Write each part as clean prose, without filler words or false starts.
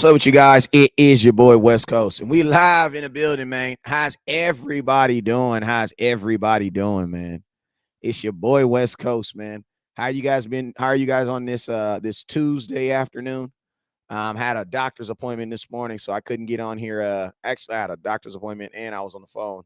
What's up with you guys? It is your boy West Coast, and we live in the building, man. How's everybody doing? How's everybody doing, man? It's your boy West Coast, man. How you guys been? How are you guys on this Tuesday afternoon? Had a doctor's appointment this morning, so I couldn't get on here. Actually, I had a doctor's appointment and I was on the phone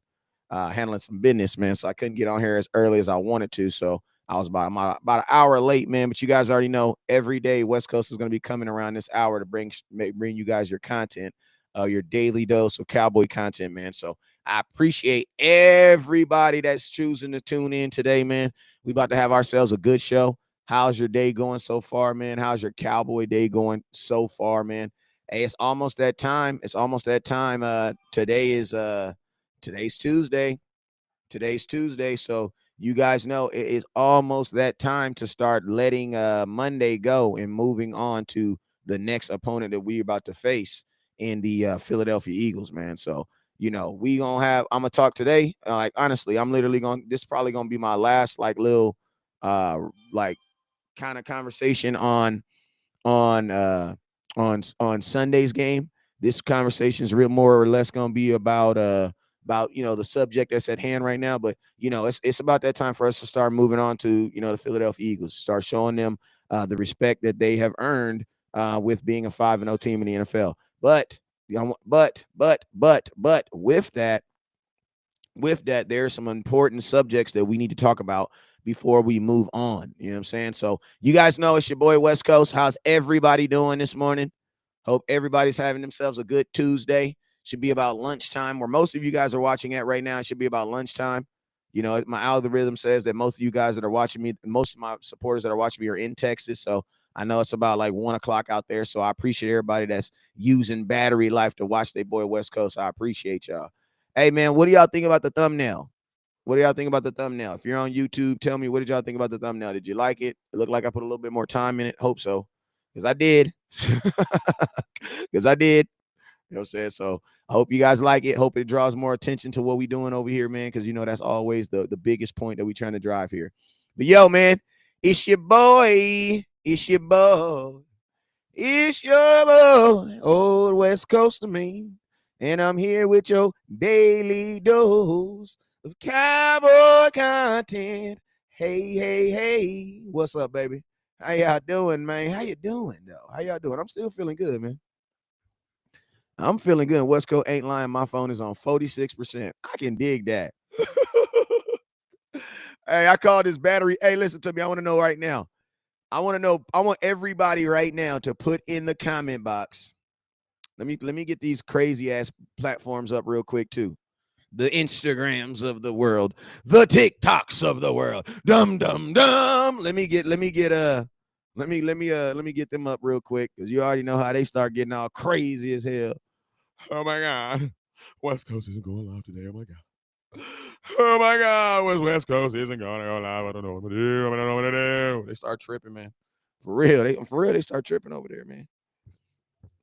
handling some business, man. So I couldn't get on here as early as I wanted to. So I was about an hour late, man. But you guys already know every day West Coast is going to be coming around this hour to bring you guys your content, your daily dose of cowboy content, man. So I appreciate everybody that's choosing to tune in today, man. We about to have ourselves a good show. How's your day going so far, man? How's your cowboy day going so far, man? Hey, it's almost that time. It's almost that time. Today's Tuesday. Today's Tuesday. So you guys know it is almost that time to start letting Monday go and moving on to the next opponent that we're about to face in the Philadelphia Eagles, man. So I'm gonna talk today. Like honestly, I'm literally this is probably gonna be my last like little like kind of conversation on on Sunday's game. This conversation is real more or less going to be about the subject that's at hand right now. But it's about that time for us to start moving on to the Philadelphia Eagles, start showing them the respect that they have earned with being a 5-0 team in the NFL. But with that, there are some important subjects that we need to talk about before we move on. You know what I'm saying? So you guys know it's your boy West Coast. How's everybody doing this morning? Hope everybody's having themselves a good Tuesday. Should be about lunchtime, where most of you guys are watching at right now. It should be about lunchtime. My algorithm says that most of you guys that are watching me, most of my supporters that are watching me are in Texas. So I know it's about like 1 o'clock out there. So I appreciate everybody that's using battery life to watch their boy West Coast. I appreciate y'all. Hey, man, what do y'all think about the thumbnail? What do y'all think about the thumbnail? If you're on YouTube, tell me, what did y'all think about the thumbnail? Did you like it? It looked like I put a little bit more time in it. Hope so. Because I did. Because I did. You know what I'm saying? So I hope you guys like it. Hope it draws more attention to what we doing over here, man. Because, that's always the biggest point that we trying to drive here. But, yo, man, it's your boy. It's your boy. It's your boy, old West Coast of me. And I'm here with your daily dose of cowboy content. Hey, hey, hey. What's up, baby? How y'all doing, man? How you doing, though? How y'all doing? I'm still feeling good, man. I'm feeling good. West Coast ain't lying. My phone is on 46%. I can dig that. Hey, I call this battery. Hey, listen to me. I want to know right now. I want everybody right now to put in the comment box. Let me get these crazy ass platforms up real quick too. The Instagrams of the world, the TikToks of the world. Dum dum dum. Let me get them up real quick, because you already know how they start getting all crazy as hell. Oh my God. West Coast isn't going live today. Oh my God. Oh my God. West Coast isn't going to go live. I don't know what to do. I don't know what to do. They start tripping, man. For real. They start tripping over there, man.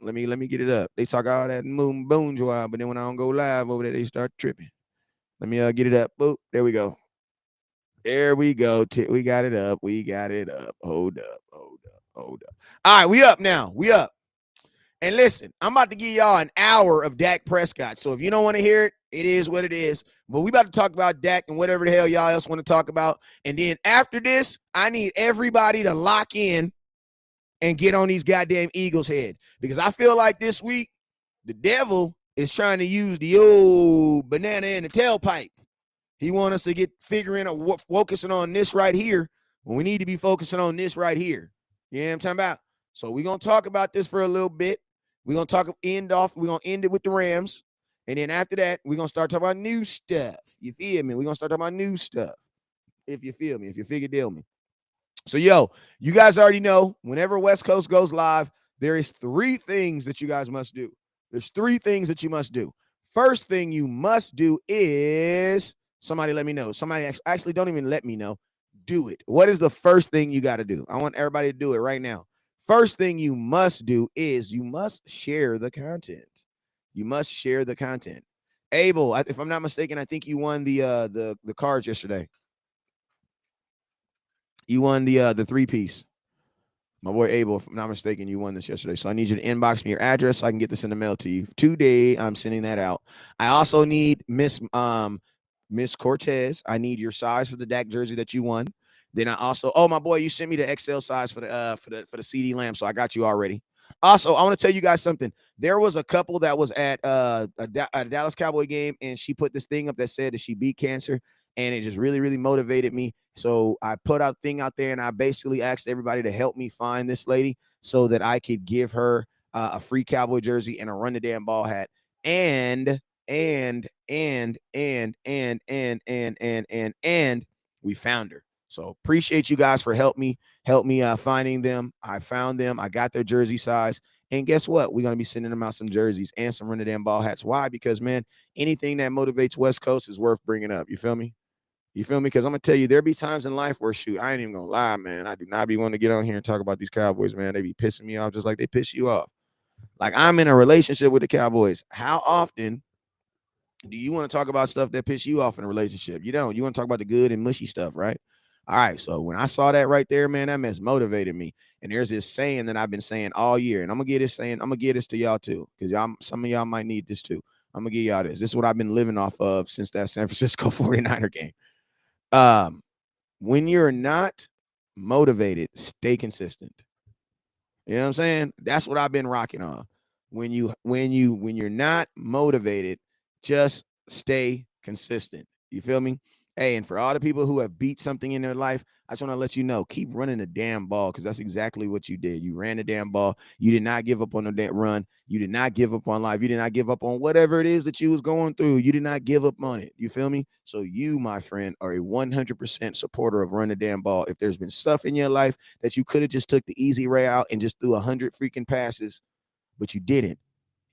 Let me get it up. They talk all that moon boom job, but then when I don't go live over there, they start tripping. Let me get it up. Boop. There we go. There we go. We got it up. We got it up. Hold up. Hold up. Hold up. All right, we up now. We up. And listen, I'm about to give y'all an hour of Dak Prescott. So if you don't want to hear it, it is what it is. But we about to talk about Dak and whatever the hell y'all else want to talk about. And then after this, I need everybody to lock in and get on these goddamn Eagles' head. Because I feel like this week, the devil is trying to use the old banana in the tailpipe. He wants us to get focusing on this right here when we need to be focusing on this right here. You know what I'm talking about? So we're going to talk about this for a little bit. We're going to end it with the Rams. And then after that, we're going to start talking about new stuff. You feel me? We're going to start talking about new stuff. If you feel me, if you figure deal me. So, yo, you guys already know, whenever West Coast goes live, there is 3 things that you guys must do. There's 3 things that you must do. First thing you must do is, somebody let me know. Somebody actually don't even let me know. Do it. What is the first thing you got to do? I want everybody to do it right now. First thing you must do is you must share the content. You must share the content. Abel, if I'm not mistaken, I think you won the cards yesterday. You won the 3-piece. My boy Abel, if I'm not mistaken, you won this yesterday. So I need you to inbox me your address so I can get this in the mail to you. Today, I'm sending that out. I also need Miss Cortez. I need your size for the Dak jersey that you won. Then I also, oh my boy, you sent me the XL size for the CD Lamb, so I got you already. Also, I want to tell you guys something. There was a couple that was at a Dallas Cowboy game, and she put this thing up that said that she beat cancer, and it just really, really motivated me. So I put out thing out there, and I basically asked everybody to help me find this lady so that I could give her a free Cowboy jersey and a run the damn ball hat. And we found her. So appreciate you guys for help me finding them. I found them. I got their jersey size. And guess what? We're going to be sending them out some jerseys and some run the damn ball hats. Why? Because, man, anything that motivates West Coast is worth bringing up. You feel me? You feel me? Because I'm gonna tell you, there be times in life where, shoot, I ain't even gonna lie, man. I do not be wanting to get on here and talk about these Cowboys, man. They be pissing me off just like they piss you off. Like, I'm in a relationship with the Cowboys. How often do you want to talk about stuff that piss you off in a relationship? You don't. You want to talk about the good and mushy stuff, right? All right. So when I saw that right there, man, that mess motivated me. And there's this saying that I've been saying all year, and I'm gonna get this saying. I'm gonna get this to y'all too, because y'all, some of y'all might need this too. I'm gonna give y'all this. This is what I've been living off of since that San Francisco 49er game. Um, when you're not motivated, stay consistent. You know what I'm saying? That's what I've been rocking on. When you're not motivated, just stay consistent. You feel me? Hey, and for all the people who have beat something in their life, I just want to let you know, keep running the damn ball, because that's exactly what you did. You ran the damn ball. You did not give up on the damn run. You did not give up on life. You did not give up on whatever it is that you was going through. You did not give up on it. You feel me? So you, my friend, are a 100% supporter of run the damn ball. If there's been stuff in your life that you could have just took the easy way out and just threw 100 freaking passes, but you didn't.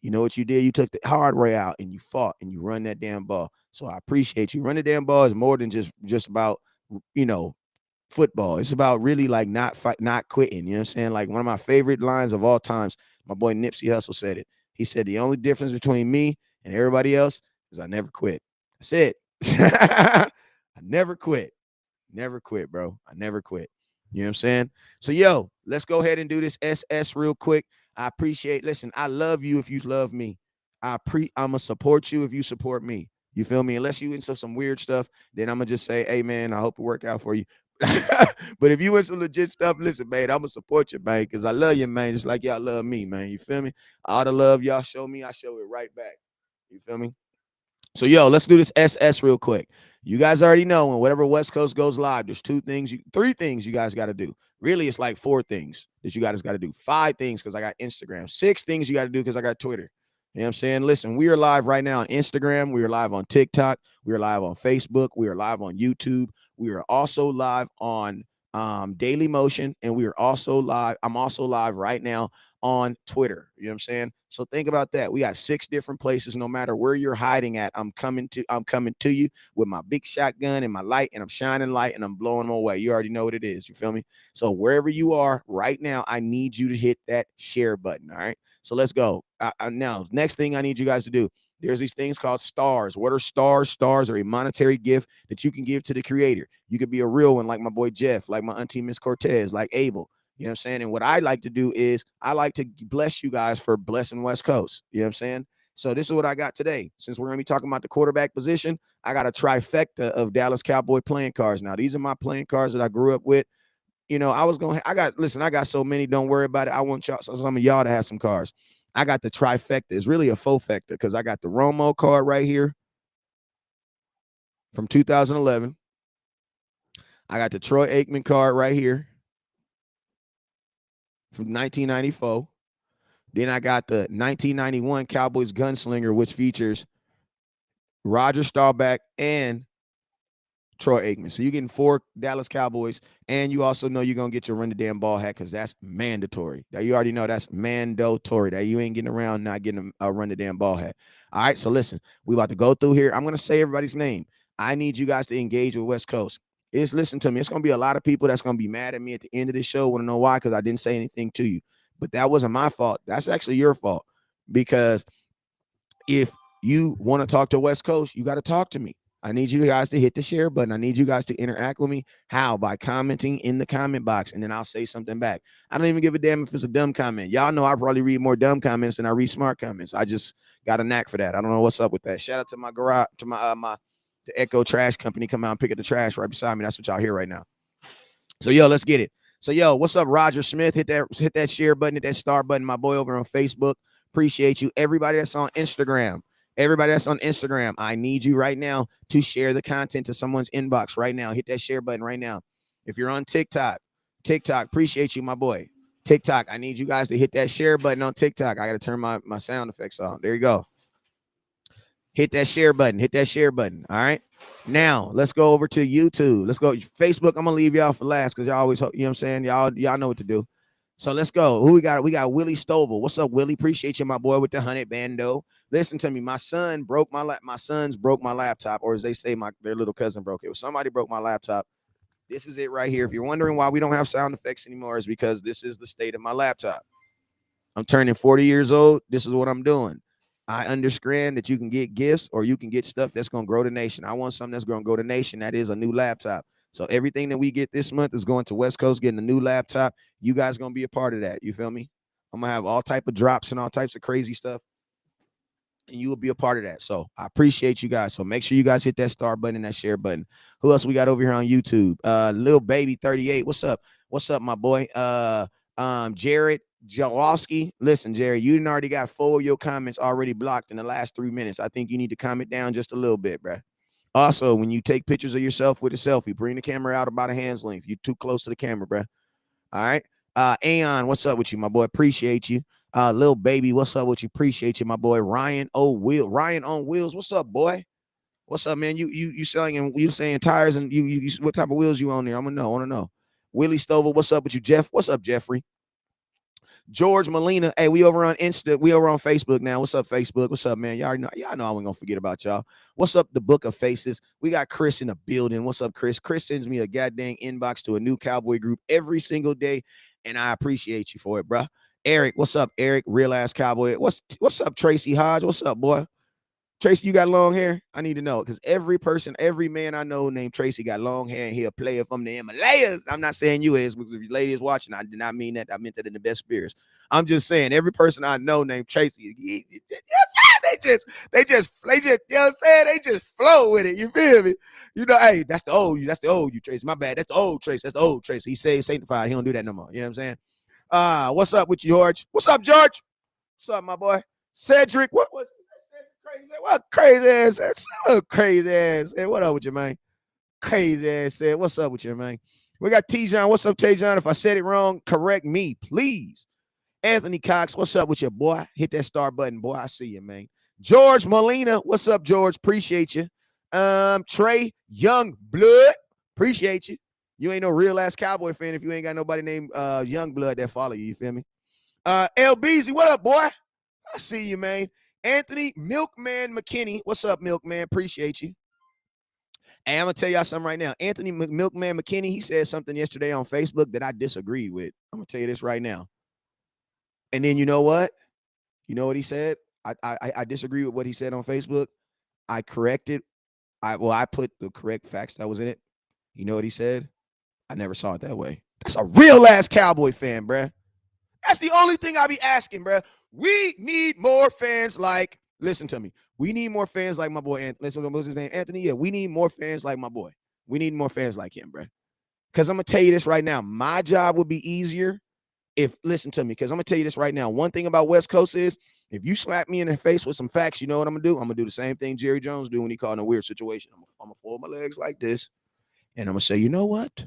You know what you did? You took the hard way out and you fought and you run that damn ball. So I appreciate you. Run the damn ball is more than just about, you know, football. It's about really like not fight, not quitting. You know what I'm saying? Like, one of my favorite lines of all times, my boy Nipsey Hussle said it. He said, the only difference between me and everybody else is I never quit. That's it. I never quit. Never quit, bro. I never quit. You know what I'm saying? So, yo, let's go ahead and do this SS real quick. I appreciate, listen, I love you if you love me. I'm gonna support you if you support me. You feel me? Unless you into some weird stuff, then I'm gonna just say, hey man, I hope it work out for you. But if you in some legit stuff, listen, man, I'm gonna support you, man, because I love you, man, just like y'all love me, man. You feel me? All the love y'all show me, I show it right back. You feel me? So, yo, let's do this SS real quick. You guys already know, when whatever West Coast goes live, there's three things you guys got to do. Really, it's like four things that you guys got to do. Five things because I got Instagram. Six things you got to do because I got Twitter. You know what I'm saying? Listen, we are live right now on Instagram. We are live on TikTok. We are live on Facebook. We are live on YouTube. We are also live on Daily Motion. And we are also live. I'm also live right now on Twitter. You know what I'm saying? So think about that. We got 6 different places. No matter where you're hiding at, I'm coming to you with my big shotgun and my light, and I'm shining light and I'm blowing them away. You already know what it is. You feel me? So wherever you are right now, I need you to hit that share button. All right. So let's go. Now, next thing I need you guys to do. There's these things called stars. What are stars? Stars are a monetary gift that you can give to the creator. You could be a real one, like my boy Jeff, like my auntie Miss Cortez, like Abel. You know what I'm saying? And what I like to do is I like to bless you guys for blessing West Coast. You know what I'm saying? So this is what I got today. Since we're going to be talking about the quarterback position, I got a trifecta of Dallas Cowboy playing cards. Now, these are my playing cards that I grew up with. You know, I got so many, don't worry about it. I want y'all, some of y'all to have some cards. I got the trifecta. It's really a faux factor because I got the Romo card right here from 2011. I got the Troy Aikman card right here from 1994. Then I got the 1991 Cowboys Gunslinger, which features Roger Staubach and Troy Aikman. So you're getting 4 Dallas Cowboys, and you also know you're going to get your run the damn ball hat because that's mandatory. Now, you already know that's mandatory. That you ain't getting around not getting a run the damn ball hat. All right, so listen, we about to go through here. I'm going to say everybody's name. I need you guys to engage with West Coast. Listen to me. It's going to be a lot of people that's going to be mad at me at the end of the show. Want to know why? Because I didn't say anything to you. But that wasn't my fault. That's actually your fault. Because if you want to talk to West Coast, you got to talk to me. I need you guys to hit the share button. I need you guys to interact with me. How? By commenting in the comment box, and then I'll say something back. I don't even give a damn if it's a dumb comment. Y'all know I probably read more dumb comments than I read smart comments. I just got a knack for that. I don't know what's up with that. Shout out to my garage, to my the Echo Trash Company. Come out and pick up the trash right beside me. That's what y'all hear right now. So yo, let's get it. So yo, what's up, Roger Smith? Hit that share button, hit that star button, my boy over on Facebook. Appreciate you. Everybody that's on Instagram. Everybody that's on Instagram, I need you right now to share the content to someone's inbox right now. Hit that share button right now. If you're on TikTok, appreciate you, my boy. TikTok, I need you guys to hit that share button on TikTok. I got to turn my sound effects on. There you go. Hit that share button. Hit that share button. All right. Now, let's go over to YouTube. Let's go. Facebook, I'm going to leave y'all for last because y'all always, you know what I'm saying? Y'all know what to do. So let's go. Who we got? We got Willie Stovall. What's up, Willie? Appreciate you, my boy, with the 100 bando. Listen to me. My sons broke my laptop, or as they say, their little cousin broke it. Somebody broke my laptop. This is it right here. If you're wondering why we don't have sound effects anymore, is because this is the state of my laptop. I'm turning 40 years old. This is what I'm doing. I understand that you can get gifts or you can get stuff that's going to grow the nation. I want something that's going to grow the nation. That is a new laptop. So everything that we get this month is going to West Coast, getting a new laptop. You guys going to be a part of that. You feel me? I'm going to have all type of drops and all types of crazy stuff. And you will be a part of that. So I appreciate you guys. So make sure you guys hit that star button and that share button. Who else we got over here on YouTube? Lil Baby 38. What's up? What's up, my boy? Jared Jaworski. Listen, Jared, you didn't already got 4 of your comments already blocked in the last 3 minutes. I think you need to calm it down just a little bit, bro. Also, when you take pictures of yourself with a selfie, bring the camera out about a hand's length. You're too close to the camera, bro. All right. Aeon, what's up with you, my boy? Appreciate you. Lil Baby, what's up with you? Appreciate you, my boy. Ryan on Wheels, what's up, boy? What's up, man? You saying tires and you what type of wheels you on there? I want to know. Willie Stovall, what's up with you? Jeff, what's up, Jeffrey? George Molina, hey, we over on we over on Facebook now. What's up, Facebook? What's up, man? Y'all know I wasn't gonna forget about y'all. What's up, the Book of Faces? We got Chris in the building. What's up, Chris? Chris sends me a goddamn inbox to a new cowboy group every single day, and I appreciate you for it, bro. Eric, what's up, Eric? Real ass cowboy. What's up, Tracy Hodge? What's up, boy? Tracy, you got long hair? I need to know because every man I know named Tracy got long hair and he a player from the Himalayas. I'm not saying you is because if your lady is watching, I did not mean that. I meant that in the best spirits. I'm just saying every person I know named Tracy, they just, you know what I'm saying? They just flow with it. You feel me? You know, hey, that's the old you, Tracy. My bad. That's the old Tracy. He saved, sanctified. He don't do that no more. You know what I'm saying? What's up with you, George? What's up, George? What's up, my boy? Cedric, what crazy ass? What crazy ass? Hey, what up with you, man? Crazy ass. Said, what's up with you, man? We got T-John. What's up, T-John? If I said it wrong, correct me, please. Anthony Cox, what's up with you, boy? Hit that star button, boy. I see you, man. George Molina, what's up, George? Appreciate you. Trey Youngblood, appreciate you. You ain't no real ass Cowboy fan if you ain't got nobody named Youngblood that follow you. You feel me? LBZ, what up, boy? I see you, man. Anthony Milkman McKinney. What's up, Milkman? Appreciate you. Hey, I'm going to tell y'all something right now. Anthony Milkman McKinney, he said something yesterday on Facebook that I disagreed with. I'm going to tell you this right now. And then you know what? You know what he said? I disagree with what he said on Facebook. I corrected. I put the correct facts that was in it. You know what he said? I never saw it that way. That's a real ass Cowboy fan, bruh. That's the only thing I be asking, bruh. We need more fans like, listen to me. We need more fans like my boy, Anthony. What's his name? Anthony? Yeah, we need more fans like my boy. We need more fans like him, bruh. Because I'm going to tell you this right now. My job would be easier if, listen to me, because I'm going to tell you this right now. One thing about West Coast is if you slap me in the face with some facts, you know what I'm going to do? I'm going to do the same thing Jerry Jones do when he caught in a weird situation. I'm going to fold my legs like this, and I'm going to say, you know what?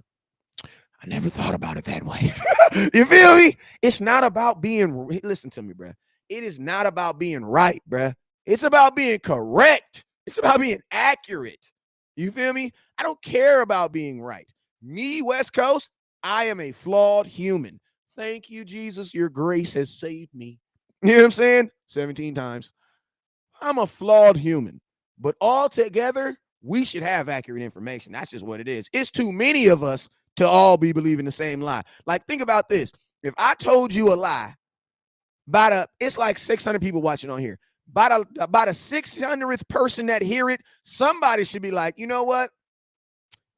I never thought about it that way. You feel me? It's not about being, listen to me, bruh. It is not about being right, bruh. It's about being correct. It's about being accurate. You feel me? I don't care about being right. Me, West Coast, I am a flawed human. Thank you, Jesus. Your grace has saved me. You know what I'm saying? 17 times. I'm a flawed human. But all together, we should have accurate information. That's just what it is. It's too many of us to all be believing the same lie. Like, think about this. If I told you a lie, it's like 600 people watching on here. About a 600th person that hear it, somebody should be like, you know what?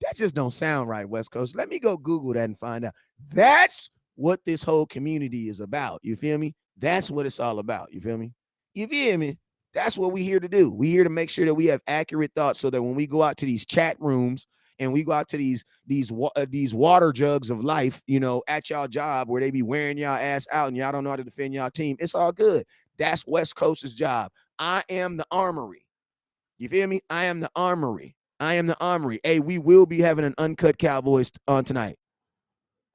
That just don't sound right, West Coast. Let me go Google that and find out. That's what this whole community is about. You feel me? That's what it's all about. You feel me? You feel me? That's what we here to do. We here to make sure that we have accurate thoughts so that when we go out to these chat rooms and we go out to these water jugs of life, you know, at y'all job where they be wearing y'all ass out and y'all don't know how to defend y'all team, it's all good. That's West Coast's job. I am the armory. You feel me? I am the armory. I am the armory. Hey, we will be having an uncut Cowboys on tonight.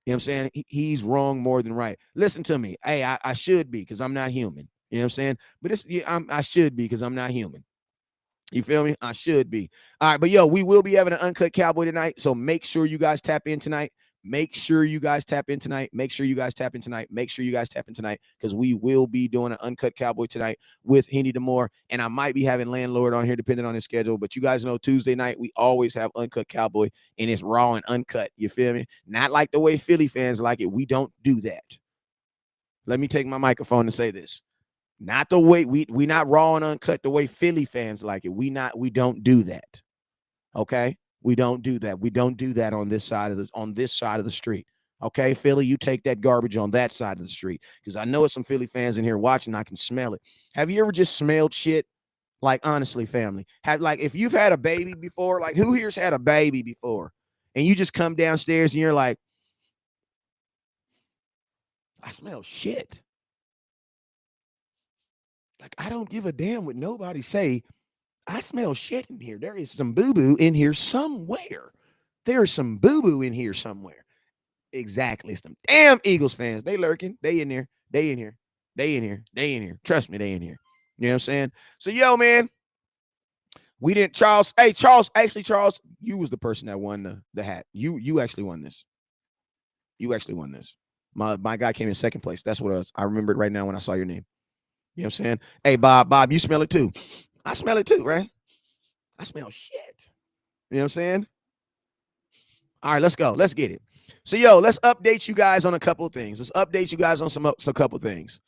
You know what I'm saying? He's wrong more than right. Listen to me. Hey, I should be because I'm not human. You know what I'm saying? But I should be because I'm not human. You feel me? I should be. All right, but yo, we will be having an uncut Cowboy tonight. So make sure you guys tap in tonight. Make sure you guys tap in tonight. Make sure you guys tap in tonight. Make sure you guys tap in tonight because we will be doing an uncut Cowboy tonight with Henny Demore. And I might be having Landlord on here depending on his schedule. But you guys know Tuesday night, we always have uncut Cowboy and it's raw and uncut. You feel me? Not like the way Philly fans like it. We don't do that. Let me take my microphone and say this. Not the way we not raw and uncut the way Philly fans like it. We don't do that. Okay? We don't do that. We don't do that on this side of the street. Okay, Philly, you take that garbage on that side of the street. Because I know it's some Philly fans in here watching. I can smell it. Have you ever just smelled shit? Like, honestly, family. If you've had a baby before, like who here's had a baby before? And you just come downstairs and you're like, I smell shit. Like, I don't give a damn what nobody say. I smell shit in here. There is some boo-boo in here somewhere. There's some boo-boo in here somewhere. Exactly. It's them damn Eagles fans. They lurking. They in there. They in here. They in here. They in here. Trust me, they in here. You know what I'm saying? So, yo, man, we didn't, Charles. Hey, Charles, you was the person that won the hat. You actually won this. You actually won this. My guy came in second place. That's what it was. I remember it right now when I saw your name. You know what I'm saying? Hey, Bob, you smell it too. I smell it too, right? I smell shit. You know what I'm saying? All right, let's go. Let's get it. So, yo, let's update you guys on a couple of things. Let's update you guys on some couple of things.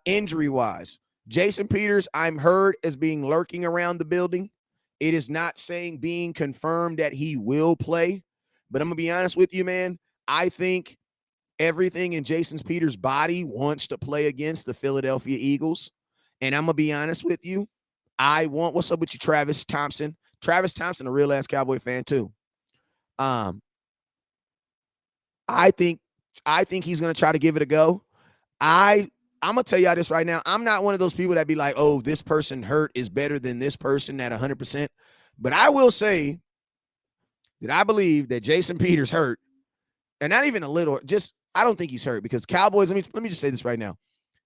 Injury-wise, Jason Peters, I'm heard as being lurking around the building. It is not saying being confirmed that he will play. But I'm going to be honest with you, man. I think everything in Jason Peters' body wants to play against the Philadelphia Eagles. And I'm going to be honest with you. What's up with you, Travis Thompson? Travis Thompson, a real ass Cowboy fan too. I think he's gonna try to give it a go. I'm gonna tell y'all this right now. I'm not one of those people that be like, oh, this person hurt is better than this person at 100%. But I will say that I believe that Jason Peters hurt, and not even a little. Just I don't think he's hurt because Cowboys. Let me just say this right now.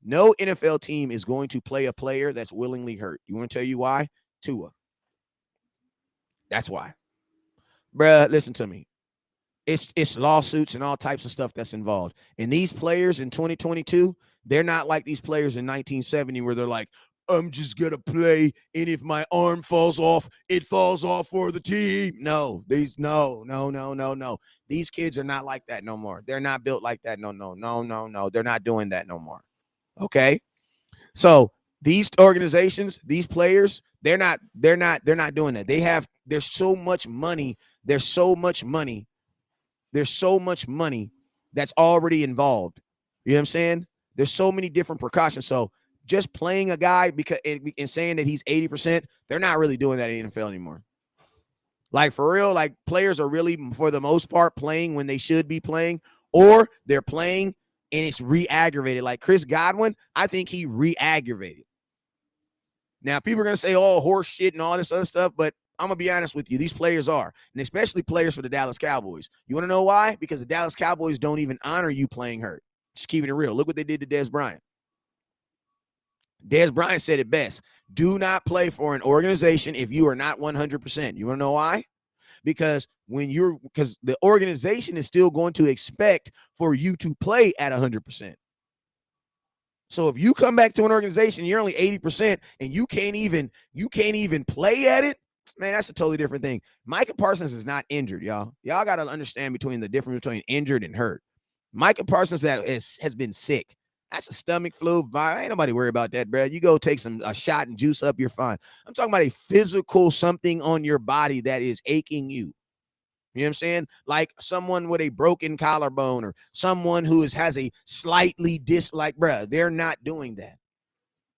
No NFL team is going to play a player that's willingly hurt. You want to tell you why? Tua. That's why. Bruh, listen to me. It's lawsuits and all types of stuff that's involved. And these players in 2022, they're not like these players in 1970 where they're like, I'm just going to play, and if my arm falls off, it falls off for the team. No. These kids are not like that no more. They're not built like that. No. They're not doing that no more. Okay, so these organizations, these players, they're not doing that. There's so much money that's already involved. You know what I'm saying? There's so many different precautions. So just playing a guy because and saying that he's 80%, they're not really doing that in the NFL anymore. Like for real, like players are really for the most part playing when they should be playing, or they're playing and it's re-aggravated. Like Chris Godwin, I think he re-aggravated. Now, people are going to say, oh, horse shit and all this other stuff, but I'm going to be honest with you. These players are, and especially players for the Dallas Cowboys. You want to know why? Because the Dallas Cowboys don't even honor you playing hurt. Just keeping it real. Look what they did to Dez Bryant. Dez Bryant said it best. Do not play for an organization if you are not 100%. You want to know why? Because the organization is still going to expect for you to play at 100%. So if you come back to an organization, you're only 80% and you can't even play at it, man, that's a totally different thing. Micah Parsons is not injured, y'all. Y'all got to understand the difference between injured and hurt. Micah Parsons has been sick. That's a stomach flu. Ain't nobody worry about that, bro. You go take a shot and juice up, you're fine. I'm talking about a physical something on your body that is aching you. You know what I'm saying? Like someone with a broken collarbone or someone who has a slightly like, bruh, they're not doing that.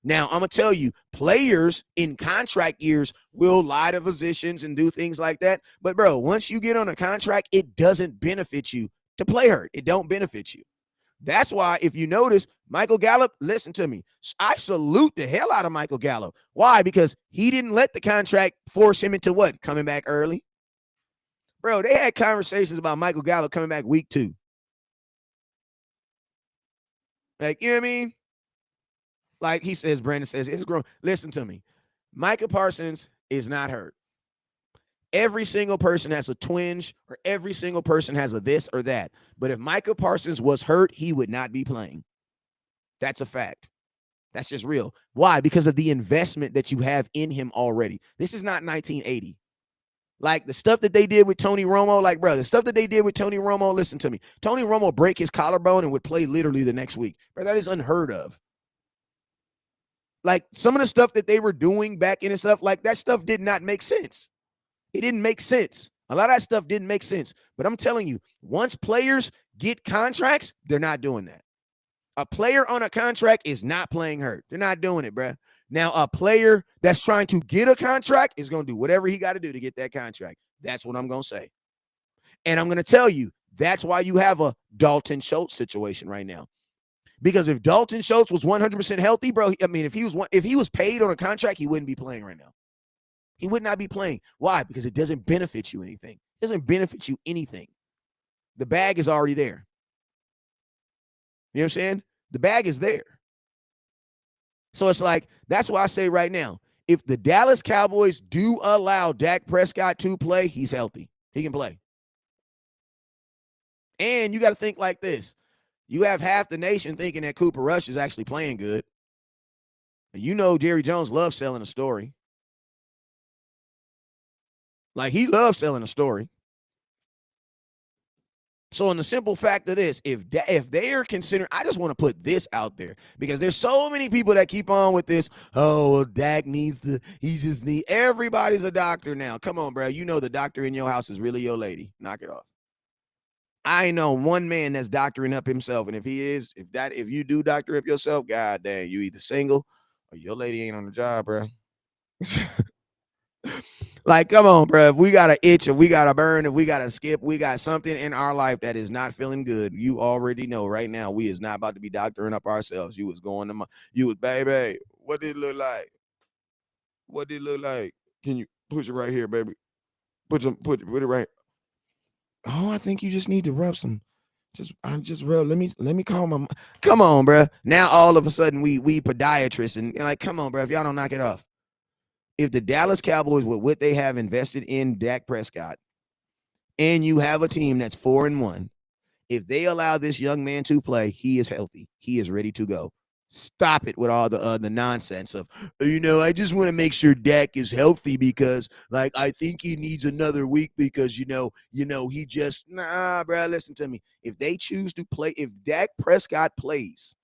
Now, I'm going to tell you, players in contract years will lie to physicians and do things like that. But, bro, once you get on a contract, it doesn't benefit you to play hurt. It don't benefit you. That's why, if you notice, Michael Gallup, listen to me. I salute the hell out of Michael Gallup. Why? Because he didn't let the contract force him into what? Coming back early. Bro, they had conversations about Michael Gallup coming back week 2. Like, you know what I mean? Like he says, Brandon says, it's grown. Listen to me. Micah Parsons is not hurt. Every single person has a twinge, or every single person has a this or that. But if Micah Parsons was hurt, he would not be playing. That's a fact. That's just real. Why? Because of the investment that you have in him already. This is not 1980. Like the stuff that they did with Tony Romo, like, bro, the stuff that they did with Tony Romo, listen to me. Tony Romo break his collarbone and would play literally the next week. Bro, that is unheard of. Like some of the stuff that they were doing back in and stuff, like that stuff did not make sense. It didn't make sense. A lot of that stuff didn't make sense. But I'm telling you, once players get contracts, they're not doing that. A player on a contract is not playing hurt. They're not doing it, bro. Now, a player that's trying to get a contract is going to do whatever he got to do to get that contract. That's what I'm going to say. And I'm going to tell you, that's why you have a Dalton Schultz situation right now. Because if Dalton Schultz was 100% healthy, bro, I mean, if he was paid on a contract, he wouldn't be playing right now. He would not be playing. Why? Because it doesn't benefit you anything. It doesn't benefit you anything. The bag is already there. You know what I'm saying? The bag is there. So it's like, that's why I say right now, if the Dallas Cowboys do allow Dak Prescott to play, he's healthy. He can play. And you got to think like this. You have half the nation thinking that Cooper Rush is actually playing good. And you know Jerry Jones loves selling a story. Like, he loves selling a story. So in the simple fact of this, if they are considering, I just want to put this out there because there's so many people that keep on with this. Oh, well, Dak everybody's a doctor now. Come on, bro. You know the doctor in your house is really your lady. Knock it off. I know one man that's doctoring up himself. And if you do doctor up yourself, god damn, you either single or your lady ain't on the job, bro. Like, come on, bro. If we got an itch, if we got a burn, if we got a skip, we got something in our life that is not feeling good. You already know right now we is not about to be doctoring up ourselves. You was going to baby, what did it look like? What did it look like? Can you push it right here, baby? Put it right. Oh, I think you just need to rub some. Just rub. Let me call my. Come on, bro. Now all of a sudden we podiatrists and like, come on, bro. If y'all don't knock it off. If the Dallas Cowboys, with what they have invested in Dak Prescott, and you have a team that's 4-1, if they allow this young man to play, he is healthy. He is ready to go. Stop it with all the nonsense of, I just want to make sure Dak is healthy because, like, I think he needs another week because, he just, nah, bro, listen to me. If they choose to play, if Dak Prescott plays,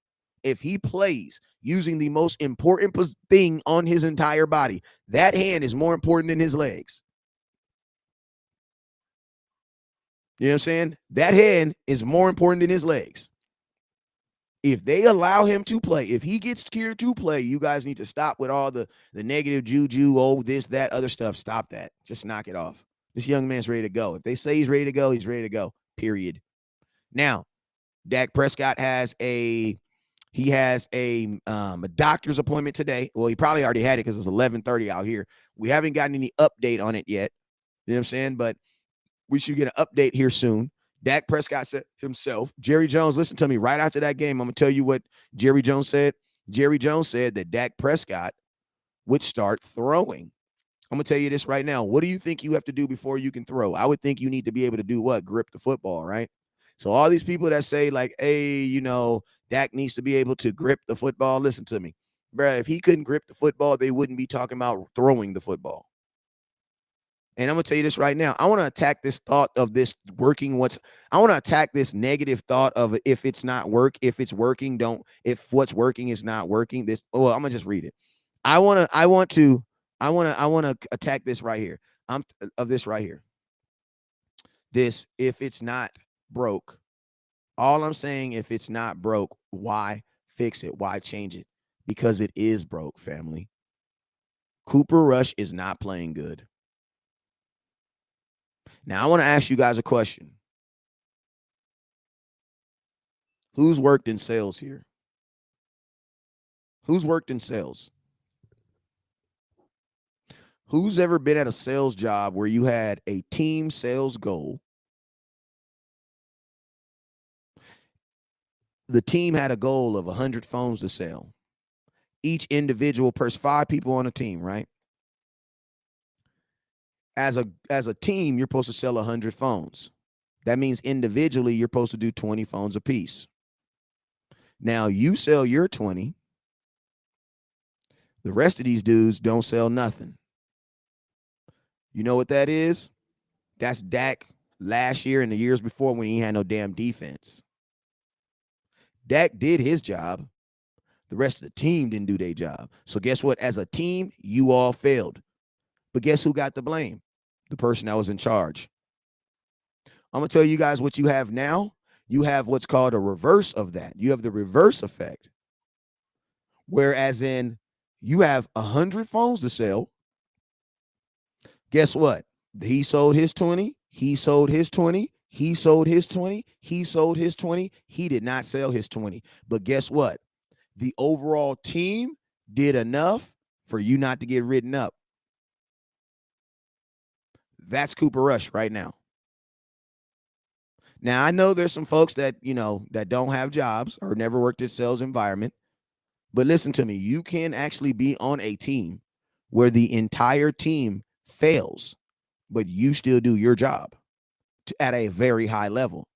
if he plays using the most important thing on his entire body, that hand is more important than his legs. You know what I'm saying? That hand is more important than his legs. If they allow him to play, if he gets cleared to play, you guys need to stop with all the negative juju, this, that, other stuff. Stop that. Just knock it off. This young man's ready to go. If they say he's ready to go, he's ready to go, period. Now, Dak Prescott has a doctor's appointment today. Well, he probably already had it because it's 11:30 out here. We haven't gotten any update on it yet. You know what I'm saying? But we should get an update here soon. Dak Prescott said himself. Jerry Jones, listen to me. Right after that game, I'm going to tell you what Jerry Jones said. Jerry Jones said that Dak Prescott would start throwing. I'm going to tell you this right now. What do you think you have to do before you can throw? I would think you need to be able to do what? Grip the football, right? So all these people that say like, hey, Dak needs to be able to grip the football. Listen to me, bro. If he couldn't grip the football, they wouldn't be talking about throwing the football. And I'm gonna tell you this right now. I want to attack this thought of this working. I want to attack this negative thought of if it's not work, if it's working, don't. If what's working is not working, this. Well, I'm gonna just read it. I want to attack this right here. I'm of this right here. This if it's not broke. All I'm saying, if it's not broke, why fix it? Why change it? Because it is broke, family. Cooper Rush is not playing good. Now, I want to ask you guys a question. Who's worked in sales here? Who's worked in sales? Who's ever been at a sales job where you had a team sales goal? The team had a goal of 100 phones to sell. Each individual person, 5 people on a team, right? As a team, you're supposed to sell 100 phones. That means individually, you're supposed to do 20 phones a piece. Now, you sell your 20. The rest of these dudes don't sell nothing. You know what that is? That's Dak last year and the years before when he had no damn defense. Dak did his job. The rest of the team didn't do their job. So guess what? As a team, you all failed. But guess who got the blame? The person that was in charge. I'm going to tell you guys what you have now. You have what's called a reverse of that. You have the reverse effect. Whereas in you have 100 phones to sell. Guess what? He sold his 20. He sold his 20. He sold his 20. He sold his 20. He did not sell his 20. But guess what? The overall team did enough for you not to get written up. That's Cooper Rush right now. Now, I know there's some folks that, that don't have jobs or never worked in sales environment. But listen to me. You can actually be on a team where the entire team fails, but you still do your job at a very high level.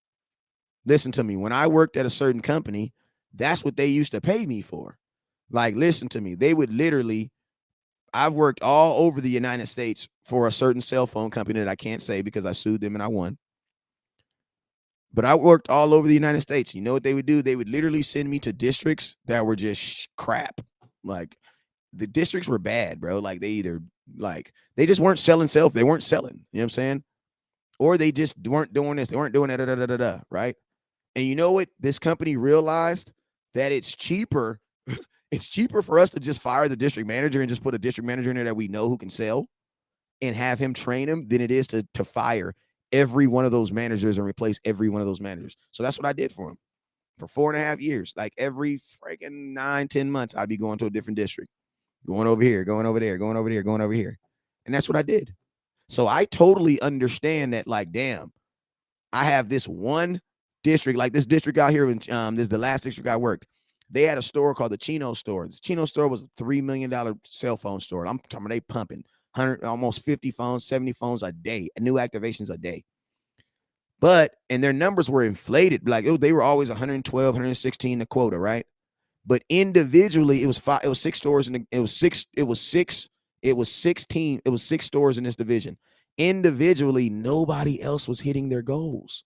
Listen to me. When I worked at a certain company, that's what they used to pay me for. Like, listen to me. They would literally, I've worked all over the United States for a certain cell phone company that I can't say because I sued them and I won. But I worked all over the United States. You know what they would do? They would literally send me to districts that were just crap. Like, the districts were bad, bro. Like, they just weren't selling self. They weren't selling. You know what I'm saying? Or they just weren't doing this. They weren't doing that, right? And you know what? This company realized that it's cheaper. It's cheaper for us to just fire the district manager and just put a district manager in there that we know who can sell and have him train him than it is to fire every one of those managers and replace every one of those managers. So that's what I did for him for 4.5 years. Like every freaking 9-10 months, I'd be going to a different district, going over here, going over there, going over there, going over here. And that's what I did. So I totally understand that, like, damn, I have this one district, like this district out here, this is the last district I worked. They had a store called the Chino store. The Chino store was a $3 million cell phone store. I'm talking about they pumping 100, almost 50 phones, 70 phones a day, new activations a day. And their numbers were inflated. Like they were always 112, 116 the quota, right? But individually, it was 6 stores, and it was 6 stores in this division. Individually, nobody else was hitting their goals.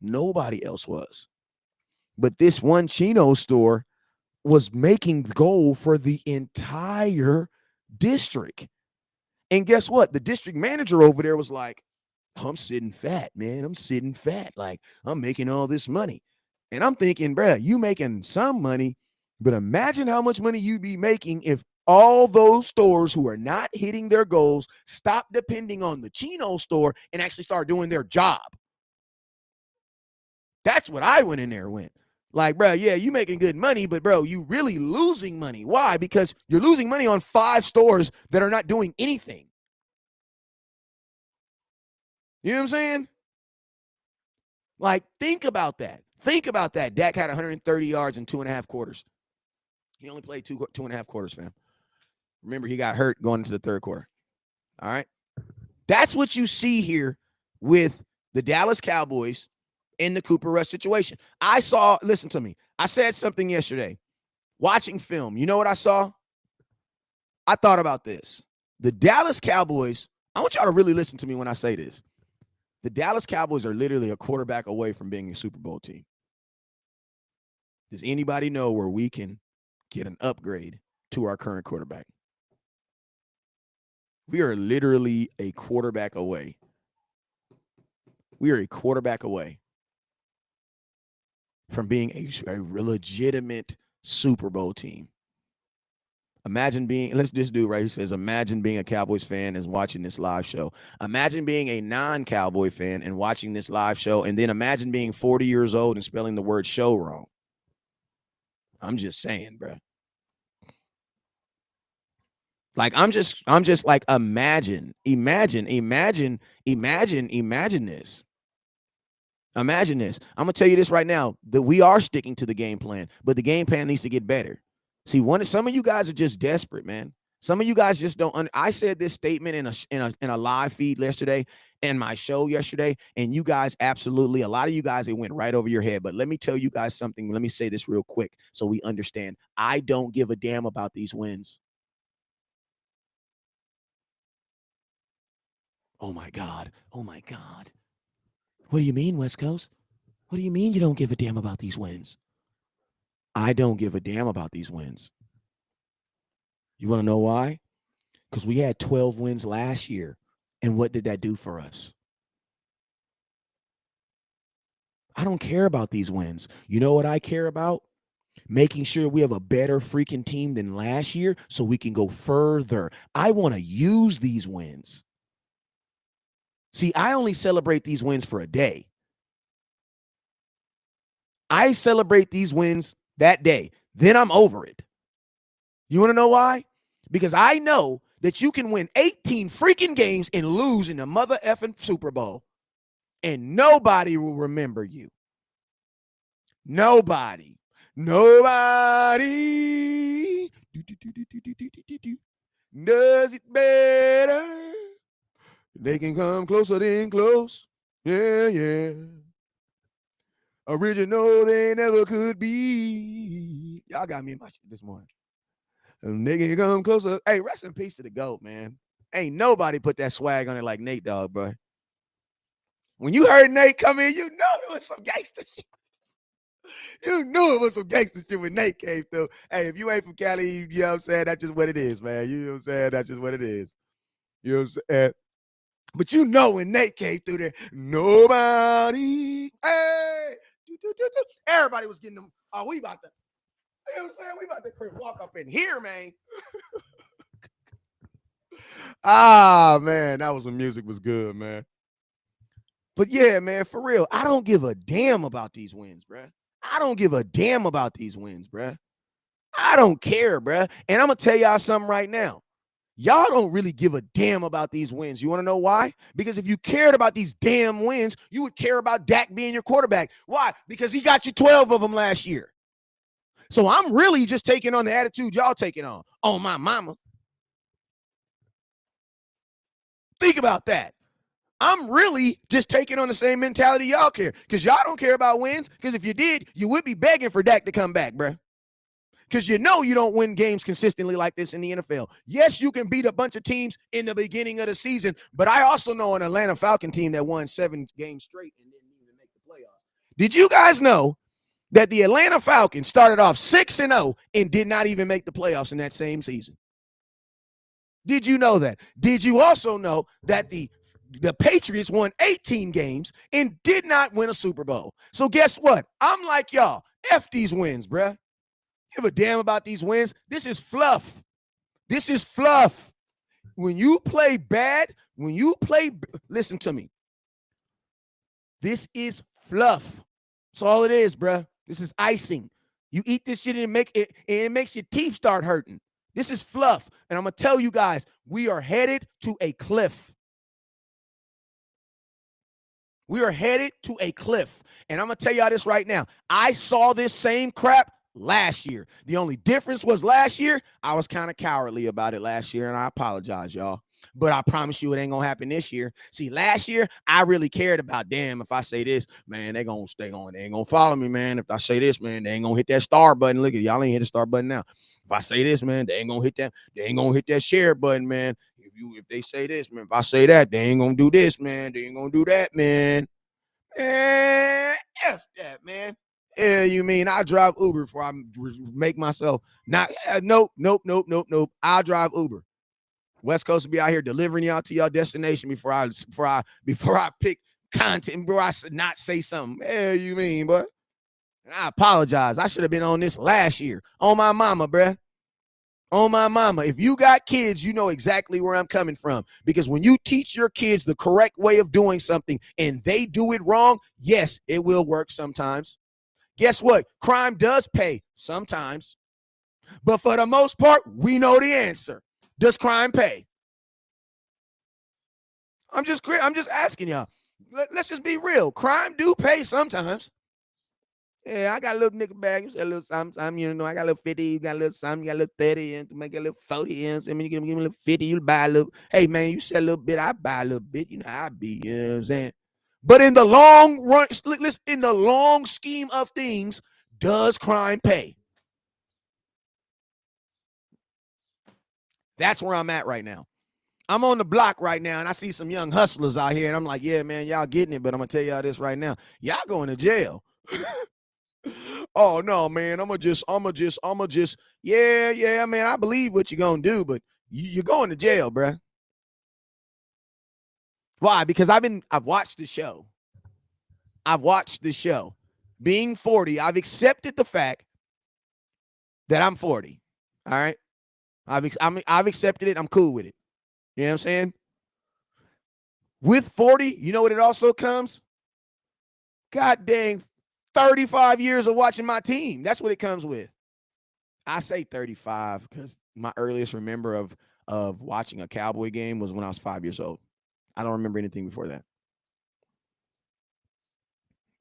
Nobody else was. But this one Chino store was making goal for the entire district. And guess what? The district manager over there was like, I'm sitting fat, man. I'm sitting fat. Like, I'm making all this money. And I'm thinking, bruh, you making some money, but imagine how much money you'd be making if all those stores who are not hitting their goals stop depending on the Chino store and actually start doing their job. That's what I went in there and went. Like, bro, yeah, you making good money, but bro, you really losing money. Why? Because you're losing money on 5 stores that are not doing anything. You know what I'm saying? Like, think about that. Think about that. Dak had 130 yards in 2.5 quarters. He only played 2.5 quarters, fam. Remember, he got hurt going into the 3rd quarter. All right. That's what you see here with the Dallas Cowboys in the Cooper Rush situation. Listen to me. I said something yesterday. Watching film, you know what I saw? I thought about this. The Dallas Cowboys, I want y'all to really listen to me when I say this. The Dallas Cowboys are literally a quarterback away from being a Super Bowl team. Does anybody know where we can get an upgrade to our current quarterback? We are literally a quarterback away. We are a quarterback away from being a legitimate Super Bowl team. Imagine being, let's this dude right here says, imagine being a Cowboys fan and watching this live show. Imagine being a non-Cowboy fan and watching this live show. And then imagine being 40 years old and spelling the word show wrong. I'm just saying, bro. Like, I'm just like, imagine this. Imagine this. Imagine this. I'm going to tell you this right now, that we are sticking to the game plan, but the game plan needs to get better. See, some of you guys are just desperate, man. Some of you guys just don't. I said this statement in a live feed yesterday and my show yesterday, and you guys absolutely, a lot of you guys, it went right over your head. But let me tell you guys something. Let me say this real quick so we understand. I don't give a damn about these wins. Oh my God. Oh my God. What do you mean, West Coast? What do you mean you don't give a damn about these wins? I don't give a damn about these wins. You want to know why? Because we had 12 wins last year. And what did that do for us? I don't care about these wins. You know what I care about? Making sure we have a better freaking team than last year so we can go further. I want to use these wins. See, I only celebrate these wins for a day. I celebrate these wins that day. Then I'm over it. You want to know why? Because I know that you can win 18 freaking games and lose in the mother effing Super Bowl, and nobody will remember you. Nobody does it better. They can come closer than close. Yeah. Original they never could be. Y'all got me in my shit this morning. And they can come closer. Hey, rest in peace to the GOAT, man. Ain't nobody put that swag on it like Nate Dogg, bro. When you heard Nate come in, you know it was some gangster shit. You knew it was some gangster shit when Nate came through. Hey, if you ain't from Cali, you know what I'm saying? That's just what it is, man. You know what I'm saying? That's just what it is. You know what I'm saying? But you know when Nate came through there, nobody, hey, everybody was getting them. Oh, we about to, you know what I'm saying? We about to walk up in here, man. Man, that was when music was good, man. But yeah, man, for real, I don't give a damn about these wins, bruh. I don't give a damn about these wins, bruh. I don't care, bruh. And I'm going to tell y'all something right now. Y'all don't really give a damn about these wins. You want to know why? Because if you cared about these damn wins, you would care about Dak being your quarterback. Why? Because he got you 12 of them last year. So I'm really just taking on the attitude y'all taking on my mama. Think about that. I'm really just taking on the same mentality y'all care, because y'all don't care about wins, because if you did, you would be begging for Dak to come back, bruh. Because you know you don't win games consistently like this in the NFL. Yes, you can beat a bunch of teams in the beginning of the season, but I also know an Atlanta Falcon team that won 7 games straight and didn't even make the playoffs. Did you guys know that the Atlanta Falcons started off 6-0 and did not even make the playoffs in that same season? Did you know that? Did you also know that the Patriots won 18 games and did not win a Super Bowl? So guess what? I'm like y'all. F these wins, bruh. Give a damn about these wins. This is fluff. This is fluff. When you play bad, listen to me. This is fluff. That's all it is, bruh. This is icing. You eat this shit and it makes your teeth start hurting. This is fluff. And I'm going to tell you guys, we are headed to a cliff. We are headed to a cliff. And I'm going to tell y'all this right now. I saw this same crap last year. The only difference was last year, I was kind of cowardly about it last year, and I apologize, y'all. But I promise you it ain't going to happen this year. See, last year, I really cared about, damn, if I say this, man, they going to stay on. They ain't going to follow me, man. If I say this, man, they ain't going to hit that star button. Look at y'all ain't hit the star button now. If I say this, man, they ain't going to hit that. They ain't going to hit that share button, man. if they say this, man, if I say that, they ain't gonna do this, man. They ain't gonna do that, man. F that, man. Yeah, you mean I drive Uber before I make myself not? Nope. I'll drive Uber. West Coast will be out here delivering y'all to your destination before I pick content, bro. I should not say something. Yeah, you mean, but and I apologize. I should have been on this last year. On my mama, bruh. On my mama. If you got kids, you know exactly where I'm coming from. Because when you teach your kids the correct way of doing something and they do it wrong, yes, it will work sometimes. Guess what? Crime does pay sometimes. But for the most part, we know the answer. Does crime pay? I'm just asking y'all. Let's just be real. Crime do pay sometimes. Yeah, I got a little nickel bag. You said a little something, you know. I got a little 50, you got a little something, you got a little 30, and to make a little 40 ends. I mean, you give me a little 50, you buy a little. Hey, man, you said a little bit, I buy a little bit. You know how I be, you know what I'm saying? But in the long run, listen, in the long scheme of things, does crime pay? That's where I'm at right now. I'm on the block right now, and I see some young hustlers out here, and I'm like, yeah, man, y'all getting it, but I'm going to tell y'all this right now. Y'all going to jail. Oh no, man! I'ma just, yeah, man. I believe what you're gonna do, but you're going to jail, bruh. Why? Because I've watched the show. I've watched the show. Being 40, I've accepted the fact that I'm 40. All right, I've accepted it. I'm cool with it. You know what I'm saying? With 40, you know what it also comes? God dang, 35 years of watching my team. That's what it comes with. I say 35 because my earliest remember of watching a Cowboy game was when I was 5 years old. I don't remember anything before that.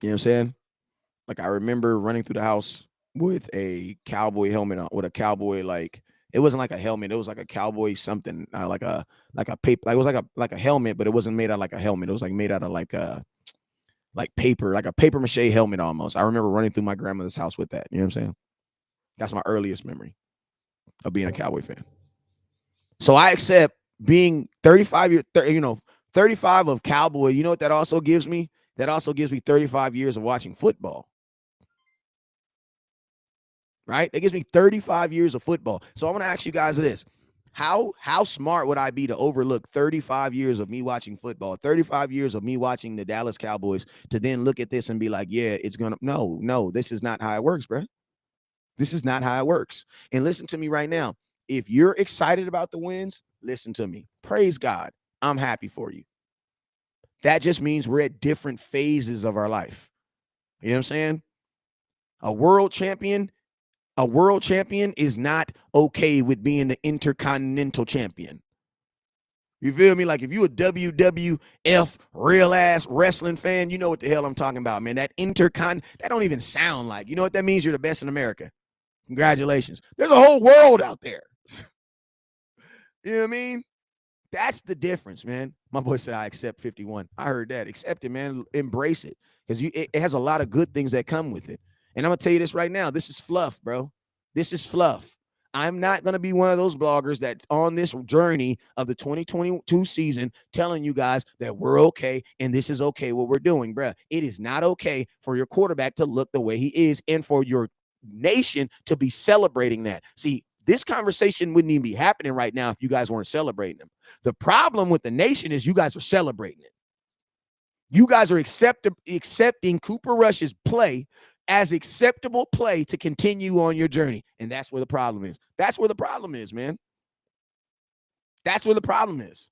You know what I'm saying? Like, I remember running through the house with a Cowboy helmet on, with a Cowboy, like, it wasn't like a helmet. It was like a Cowboy something, like a paper. Like, it was like a helmet, but it wasn't made out of like a helmet. It was like made out of like paper, like a paper mache helmet almost. I remember running through my grandmother's house with that. You know what I'm saying? That's my earliest memory of being a Cowboy fan. So I accept being 35 35 of Cowboy. You know what that also gives me? That also gives me 35 years of watching football. Right? That gives me 35 years of football. So I'm going to ask you guys this. How smart would I be to overlook 35 years of me watching football, 35 years of me watching the Dallas Cowboys, to then look at this and be like, yeah, it's going to, no, this is not how it works, bro. This is not how it works. And listen to me right now. If you're excited about the wins, listen to me. Praise God. I'm happy for you. That just means we're at different phases of our life. You know what I'm saying? A world champion is not okay with being the intercontinental champion. You feel me? Like, if you a WWF real ass wrestling fan, you know what the hell I'm talking about, man. That that don't even sound like, you know what that means? You're the best in America. Congratulations. There's a whole world out there. You know what I mean? That's the difference, man. My boy said, I accept 51. I heard that. Accept it, man. Embrace it. Because it has a lot of good things that come with it. And I'm going to tell you this right now. This is fluff, bro. This is fluff. I'm not going to be one of those bloggers that's on this journey of the 2022 season telling you guys that we're okay and this is okay what we're doing, bro. It is not okay for your quarterback to look the way he is and for your nation to be celebrating that. See, this conversation wouldn't even be happening right now if you guys weren't celebrating them. The problem with the nation is you guys are celebrating it. You guys are accepting Cooper Rush's play as acceptable play to continue on your journey. And that's where the problem is. That's where the problem is, man. That's where the problem is.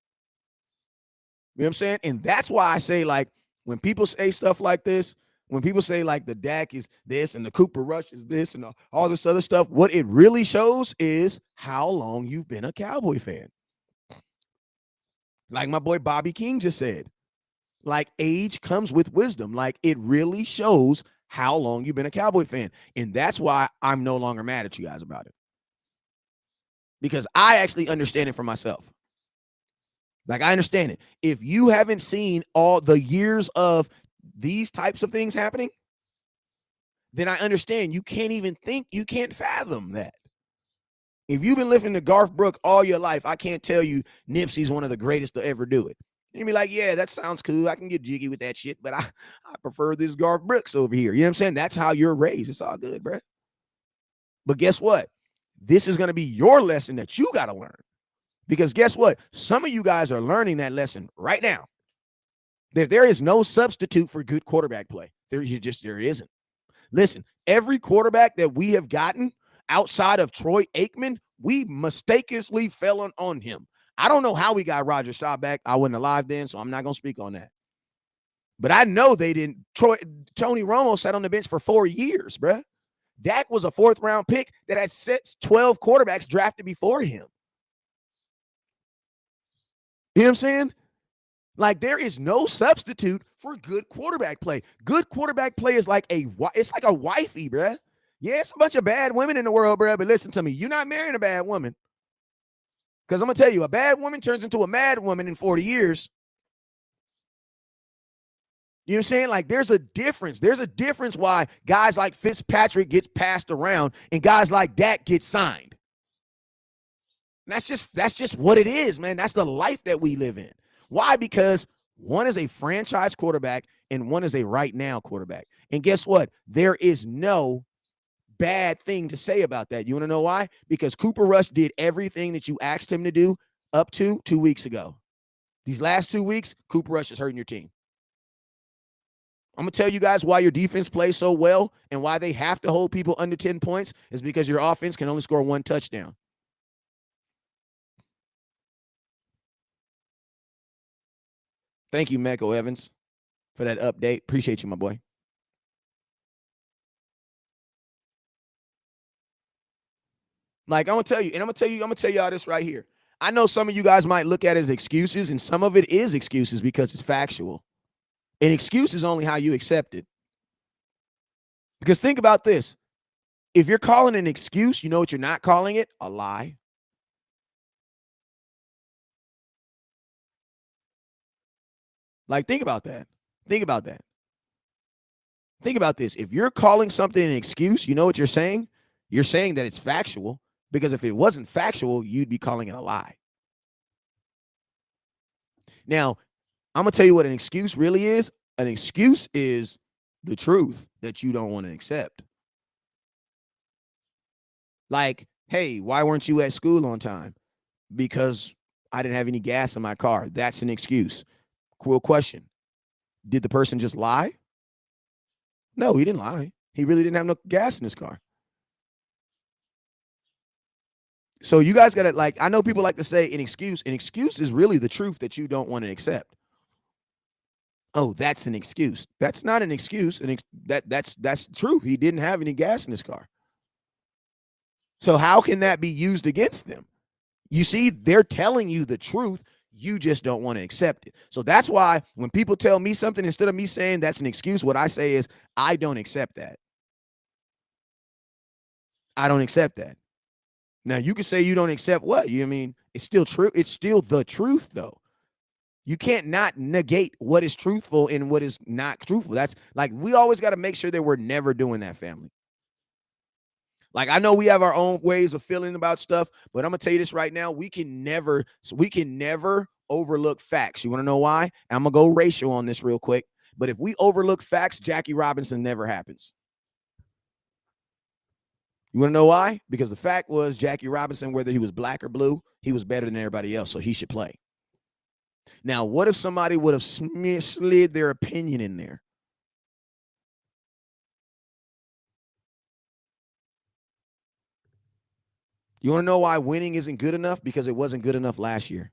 You know what I'm saying? And that's why I say, like, when people say stuff like this, when people say like the Dak is this and the Cooper Rush is this and all this other stuff, what it really shows is how long you've been a Cowboy fan. Like my boy Bobby King just said, like, age comes with wisdom. Like, it really shows how long you've been a Cowboy fan. And that's why I'm no longer mad at you guys about it. Because I actually understand it for myself. Like, I understand it. If you haven't seen all the years of these types of things happening, then I understand you can't even think, you can't fathom that. If you've been listening to Garth Brooks all your life, I can't tell you Nipsey's one of the greatest to ever do it. You'd be like, yeah, that sounds cool. I can get jiggy with that shit, but I prefer this Garth Brooks over here. You know what I'm saying? That's how you're raised. It's all good, bro. But guess what? This is going to be your lesson that you got to learn. Because guess what? Some of you guys are learning that lesson right now. There is no substitute for good quarterback play. There isn't. Listen, every quarterback that we have gotten outside of Troy Aikman, we mistakenly fell on him. I don't know how we got Roger Staubach. I wasn't alive then, so I'm not going to speak on that. But I know they didn't. Tony Romo sat on the bench for 4 years, bruh. Dak was a 4th-round pick that had 12 quarterbacks drafted before him. You know what I'm saying? Like, there is no substitute for good quarterback play. Good quarterback play is like it's like a wifey, bruh. Yeah, it's a bunch of bad women in the world, bruh, but listen to me. You're not marrying a bad woman. Because I'm going to tell you, a bad woman turns into a mad woman in 40 years. You know what I'm saying? Like, there's a difference. There's a difference why guys like Fitzpatrick gets passed around and guys like Dak get signed. And that's just what it is, man. That's the life that we live in. Why? Because one is a franchise quarterback and one is a right now quarterback. And guess what? There is no bad thing to say about that. You want to know why? Because Cooper Rush did everything that you asked him to do up to 2 weeks ago. These last 2 weeks, Cooper Rush is hurting your team. I'm going to tell you guys why your defense plays so well and why they have to hold people under 10 points is because your offense can only score 1 touchdown. Thank you, Mecco Evans, for that update. Appreciate you, my boy. Like, I'm going to tell you, and I'm going to tell y'all this right here. I know some of you guys might look at it as excuses, and some of it is excuses because it's factual. An excuse is only how you accept it. Because think about this. If you're calling an excuse, you know what you're not calling it? A lie. Like, think about that. Think about that. Think about this. If you're calling something an excuse, you know what you're saying? You're saying that it's factual, because if it wasn't factual, you'd be calling it a lie. Now, I'm going to tell you what an excuse really is. An excuse is the truth that you don't want to accept. Like, hey, why weren't you at school on time? Because I didn't have any gas in my car. That's an excuse. Cool question. Did the person just lie? No, he didn't lie. He really didn't have no gas in his car. So you guys got to, like, I know people like to say an excuse. An excuse is really the truth that you don't want to accept. Oh, that's an excuse. That's not an excuse. That's true. He didn't have any gas in his car. So how can that be used against them? You see, they're telling you the truth. You just don't want to accept it. So that's why when people tell me something, instead of me saying that's an excuse, what I say is, I don't accept that. I don't accept that. Now, you can say you don't accept what? You mean it's still true. It's still the truth, though. You can't not negate what is truthful and what is not truthful. That's like, we always got to make sure that we're never doing that, family. Like, I know we have our own ways of feeling about stuff, but I'm going to tell you this right now. We can never overlook facts. You want to know why? I'm going to go racial on this real quick. But if we overlook facts, Jackie Robinson never happens. You want to know why? Because the fact was Jackie Robinson, whether he was black or blue, he was better than everybody else, so he should play. Now, what if somebody would have slid their opinion in there? You want to know why winning isn't good enough? Because it wasn't good enough last year.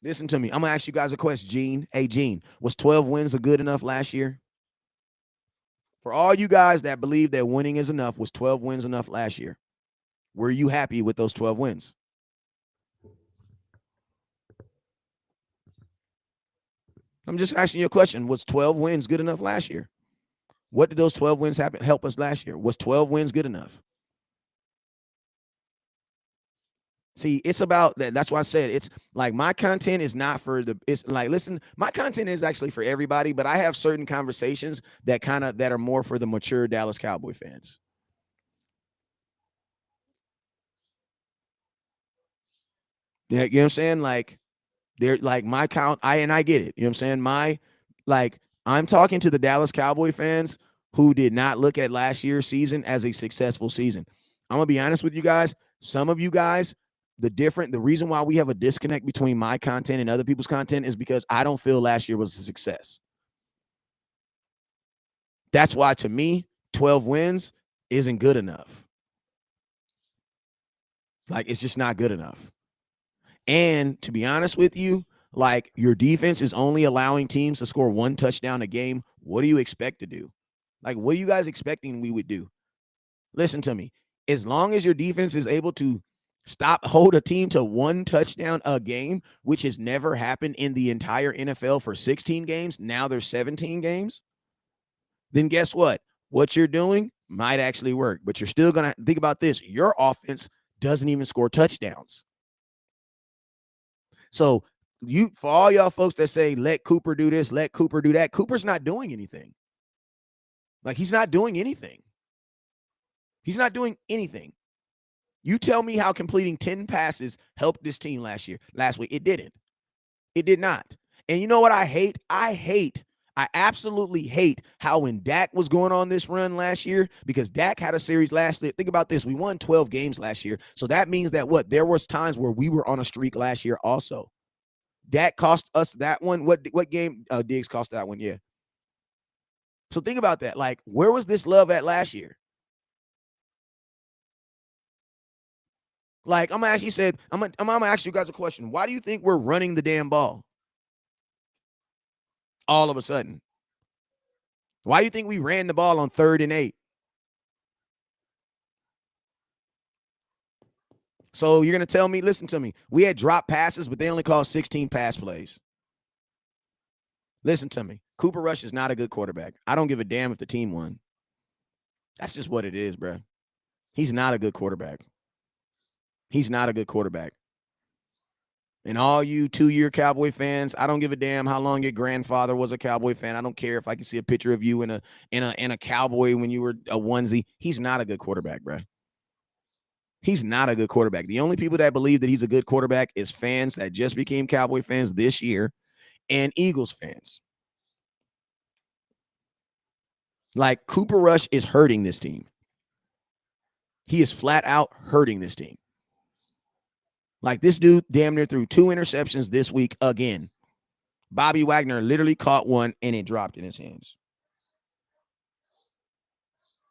Listen to me. I'm going to ask you guys a question, Gene. Hey, Gene, was 12 wins good enough last year? For all you guys that believe that winning is enough, was 12 wins enough last year? Were you happy with those 12 wins? I'm just asking you a question. Was 12 wins good enough last year? What did those 12 wins help us last year? Was 12 wins good enough? See, it's about that. That's why I said it's like my content is not for it's like, listen, my content is actually for everybody, but I have certain conversations that are more for the mature Dallas Cowboy fans. Yeah, you know what I'm saying? Like, they're like my count. I get it. You know what I'm saying? I'm talking to the Dallas Cowboy fans who did not look at last year's season as a successful season. I'm gonna be honest with you guys. Some of you guys, the reason why we have a disconnect between my content and other people's content is because I don't feel last year was a success. That's why, to me, 12 wins isn't good enough. Like, it's just not good enough. And to be honest with you, like, your defense is only allowing teams to score 1 touchdown a game. What do you expect to do? Like, what are you guys expecting we would do? Listen to me. As long as your defense is able to hold a team to 1 touchdown a game, which has never happened in the entire NFL for 16 games, now there's 17 games, then guess what? What you're doing might actually work. But you're still going to think about this. Your offense doesn't even score touchdowns. So, for all y'all folks that say, let Cooper do this, let Cooper do that, Cooper's not doing anything. Like, he's not doing anything. He's not doing anything. You tell me how completing 10 passes helped this team last week. It didn't. It did not. And you know what I hate? I absolutely hate how when Dak was going on this run last year, because Dak had a series last year. Think about this. We won 12 games last year. So that means that there was times where we were on a streak last year also. Dak cost us that one. What game Diggs cost that one? Yeah. So think about that. Like, where was this love at last year? Like, I'm gonna ask you guys a question. Why do you think we're running the damn ball all of a sudden? Why do you think we ran the ball on 3rd and 8? So you're going to tell me, listen to me, we had drop passes, but they only called 16 pass plays. Listen to me. Cooper Rush is not a good quarterback. I don't give a damn if the team won. That's just what it is, bro. He's not a good quarterback. He's not a good quarterback. And all you 2-year Cowboy fans, I don't give a damn how long your grandfather was a Cowboy fan. I don't care if I can see a picture of you in a Cowboy when you were a onesie. He's not a good quarterback, bro. He's not a good quarterback. The only people that believe that he's a good quarterback is fans that just became Cowboy fans this year and Eagles fans. Like, Cooper Rush is hurting this team. He is flat out hurting this team. Like, this dude damn near threw 2 interceptions this week again. Bobby Wagner literally caught one and it dropped in his hands.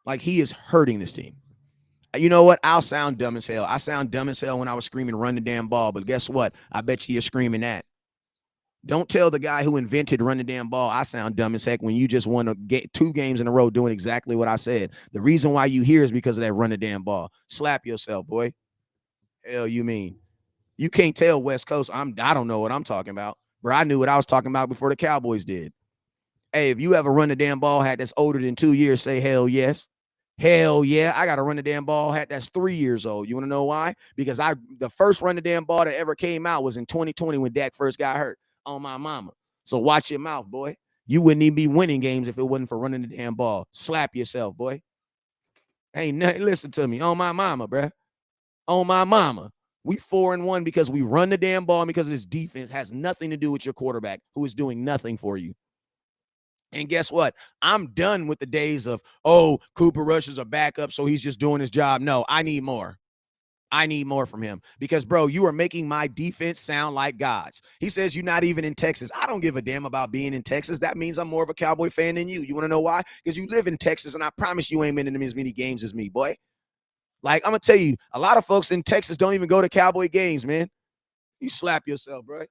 Like, he is hurting this team. You know what? I'll sound dumb as hell. I sound dumb as hell when I was screaming, run the damn ball. But guess what? I bet you're screaming that. Don't tell the guy who invented run the damn ball I sound dumb as heck when you just won 2 games in a row doing exactly what I said. The reason why you hear is because of that run the damn ball. Slap yourself, boy. Hell you mean? You can't tell West Coast. I don't know what I'm talking about. Bro, I knew what I was talking about before the Cowboys did. Hey, if you ever run the damn ball hat that's older than 2 years, say hell yes. Hell yeah, I got to run the damn ball hat that's 3 years old. You want to know why? Because the first run the damn ball that ever came out was in 2020 when Dak first got hurt. On my mama. So watch your mouth, boy. You wouldn't even be winning games if it wasn't for running the damn ball. Slap yourself, boy. Ain't nothing. Listen to me. On my mama, bruh. On my mama. We 4-1 because we run the damn ball and because this defense has nothing to do with your quarterback who is doing nothing for you. And guess what? I'm done with the days of, oh, Cooper Rush is a backup, so he's just doing his job. No, I need more. I need more from him because, bro, you are making my defense sound like gods. He says you're not even in Texas. I don't give a damn about being in Texas. That means I'm more of a Cowboy fan than you. You want to know why? Because you live in Texas, and I promise you ain't been in as many games as me, boy. Like, I'm going to tell you, a lot of folks in Texas don't even go to Cowboy games, man. You slap yourself, bro.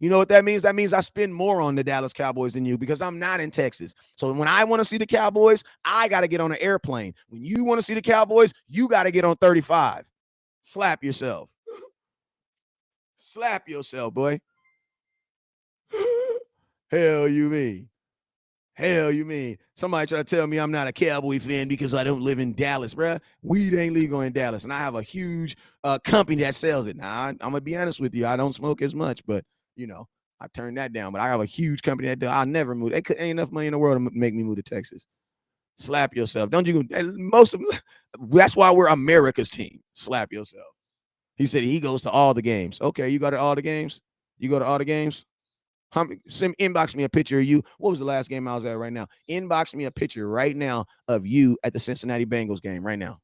You know what that means? That means I spend more on the Dallas Cowboys than you because I'm not in Texas. So when I want to see the Cowboys, I got to get on an airplane. When you want to see the Cowboys, you got to get on 35. Slap yourself. Slap yourself, boy. Hell you mean? Hell you mean? Somebody try to tell me I'm not a Cowboy fan because I don't live in Dallas, bro. Weed ain't legal in Dallas, and I have a huge company that sells it. Now, I'm going to be honest with you. I don't smoke as much, but, you know, I turned that down. But I have a huge company that I'll never move. Ain't enough money in the world to make me move to Texas. Slap yourself. Don't you? That's why we're America's team. Slap yourself. He said he goes to all the games. Okay, you go to all the games? You go to all the games? Inbox me a picture of you. What was the last game I was at right now? Inbox me a picture right now of you at the Cincinnati Bengals game right now.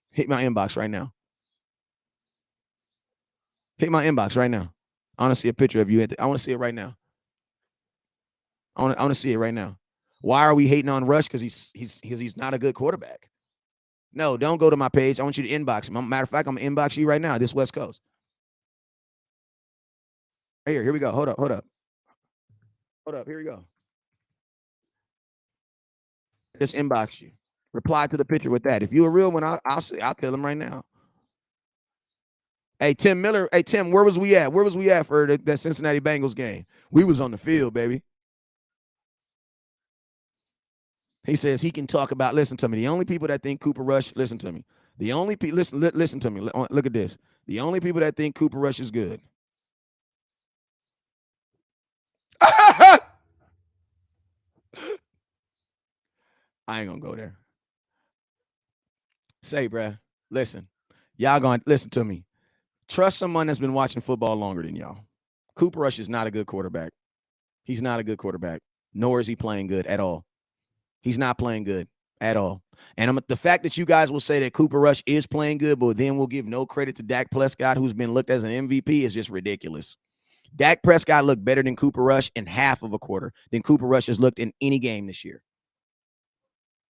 Hit my inbox right now. Hit my inbox right now. I want to see a picture of you. I want to see it right now. I want to see it right now. Why are we hating on Rush? Because he's not a good quarterback. No, don't go to my page. I want you to inbox me. Matter of fact, I'm gonna inbox you right now. This West Coast. Here we go. Hold up. Here we go. Just inbox you. Reply to the picture with that. If you're a real one, I'll tell him right now. Hey, Tim Miller. Hey, Tim, where was we at? Where was we at for that Cincinnati Bengals game? We was on the field, baby. He says he can talk about, listen to me, the only people that think Cooper Rush, listen to me. The only people, listen to me. Look at this. The only people that think Cooper Rush is good. I ain't gonna go there. Say, bruh, listen. Y'all gonna listen to me. Trust someone that's been watching football longer than y'all. Cooper Rush is not a good quarterback. He's not a good quarterback, nor is he playing good at all. He's not playing good at all. And the fact that you guys will say that Cooper Rush is playing good, but then we'll give no credit to Dak Prescott, who's been looked as an MVP, is just ridiculous. Dak Prescott looked better than Cooper Rush in half of a quarter than Cooper Rush has looked in any game this year.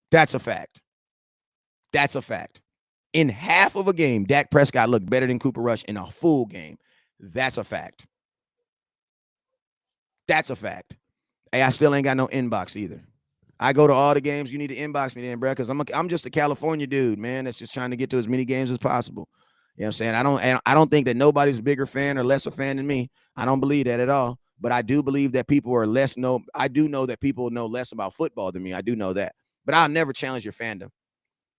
That's a fact. That's a fact. In half of a game, Dak Prescott looked better than Cooper Rush in a full game. That's a fact. That's a fact. Hey, I still ain't got no inbox either. I go to all the games. You need to inbox me then, bro, because I'm just a California dude, man, that's just trying to get to as many games as possible. You know what I'm saying? I don't think that nobody's a bigger fan or less a fan than me. I don't believe that at all. But I do believe that people are I do know that people know less about football than me. I do know that. But I'll never challenge your fandom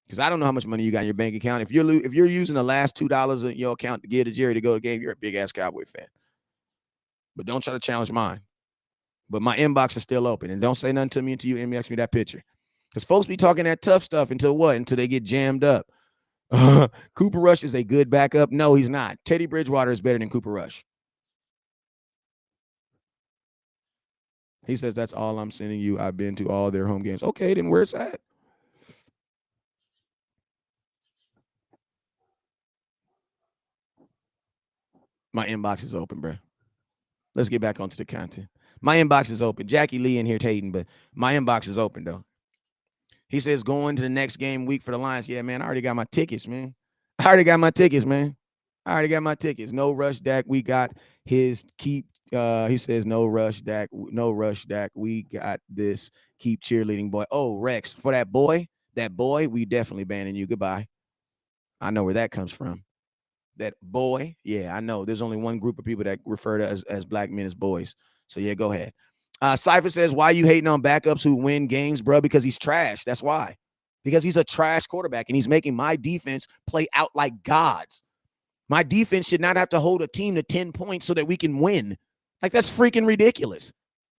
because I don't know how much money you got in your bank account. If you're using the last $2 in your account to give to Jerry to go to the game, you're a big ass Cowboy fan. But don't try to challenge mine. But my inbox is still open. And don't say nothing to me until you inbox me that picture. Because folks be talking that tough stuff until what? Until they get jammed up. Cooper Rush is a good backup. No, he's not. Teddy Bridgewater is better than Cooper Rush. He says, that's all I'm sending you. I've been to all their home games. Okay, then where's that? My inbox is open, bro. Let's get back onto the content. My inbox is open. Jackie Lee in here hating, but my inbox is open, though. He says, going to the next game week for the Lions. Yeah, man, I already got my tickets, man. I already got my tickets. No rush, Dak. We got his keep. He says, no rush, Dak. No rush, Dak. We got this. Keep cheerleading, boy. Oh, Rex, for that boy, we definitely banning you. Goodbye. I know where that comes from. That boy, yeah, I know. There's only one group of people that refer to as black men as boys. So, yeah, go ahead. Cypher says, why you hating on backups who win games, bro? Because he's trash. That's why. Because he's a trash quarterback, and he's making my defense play out like gods. My defense should not have to hold a team to 10 points so that we can win. Like, that's freaking ridiculous.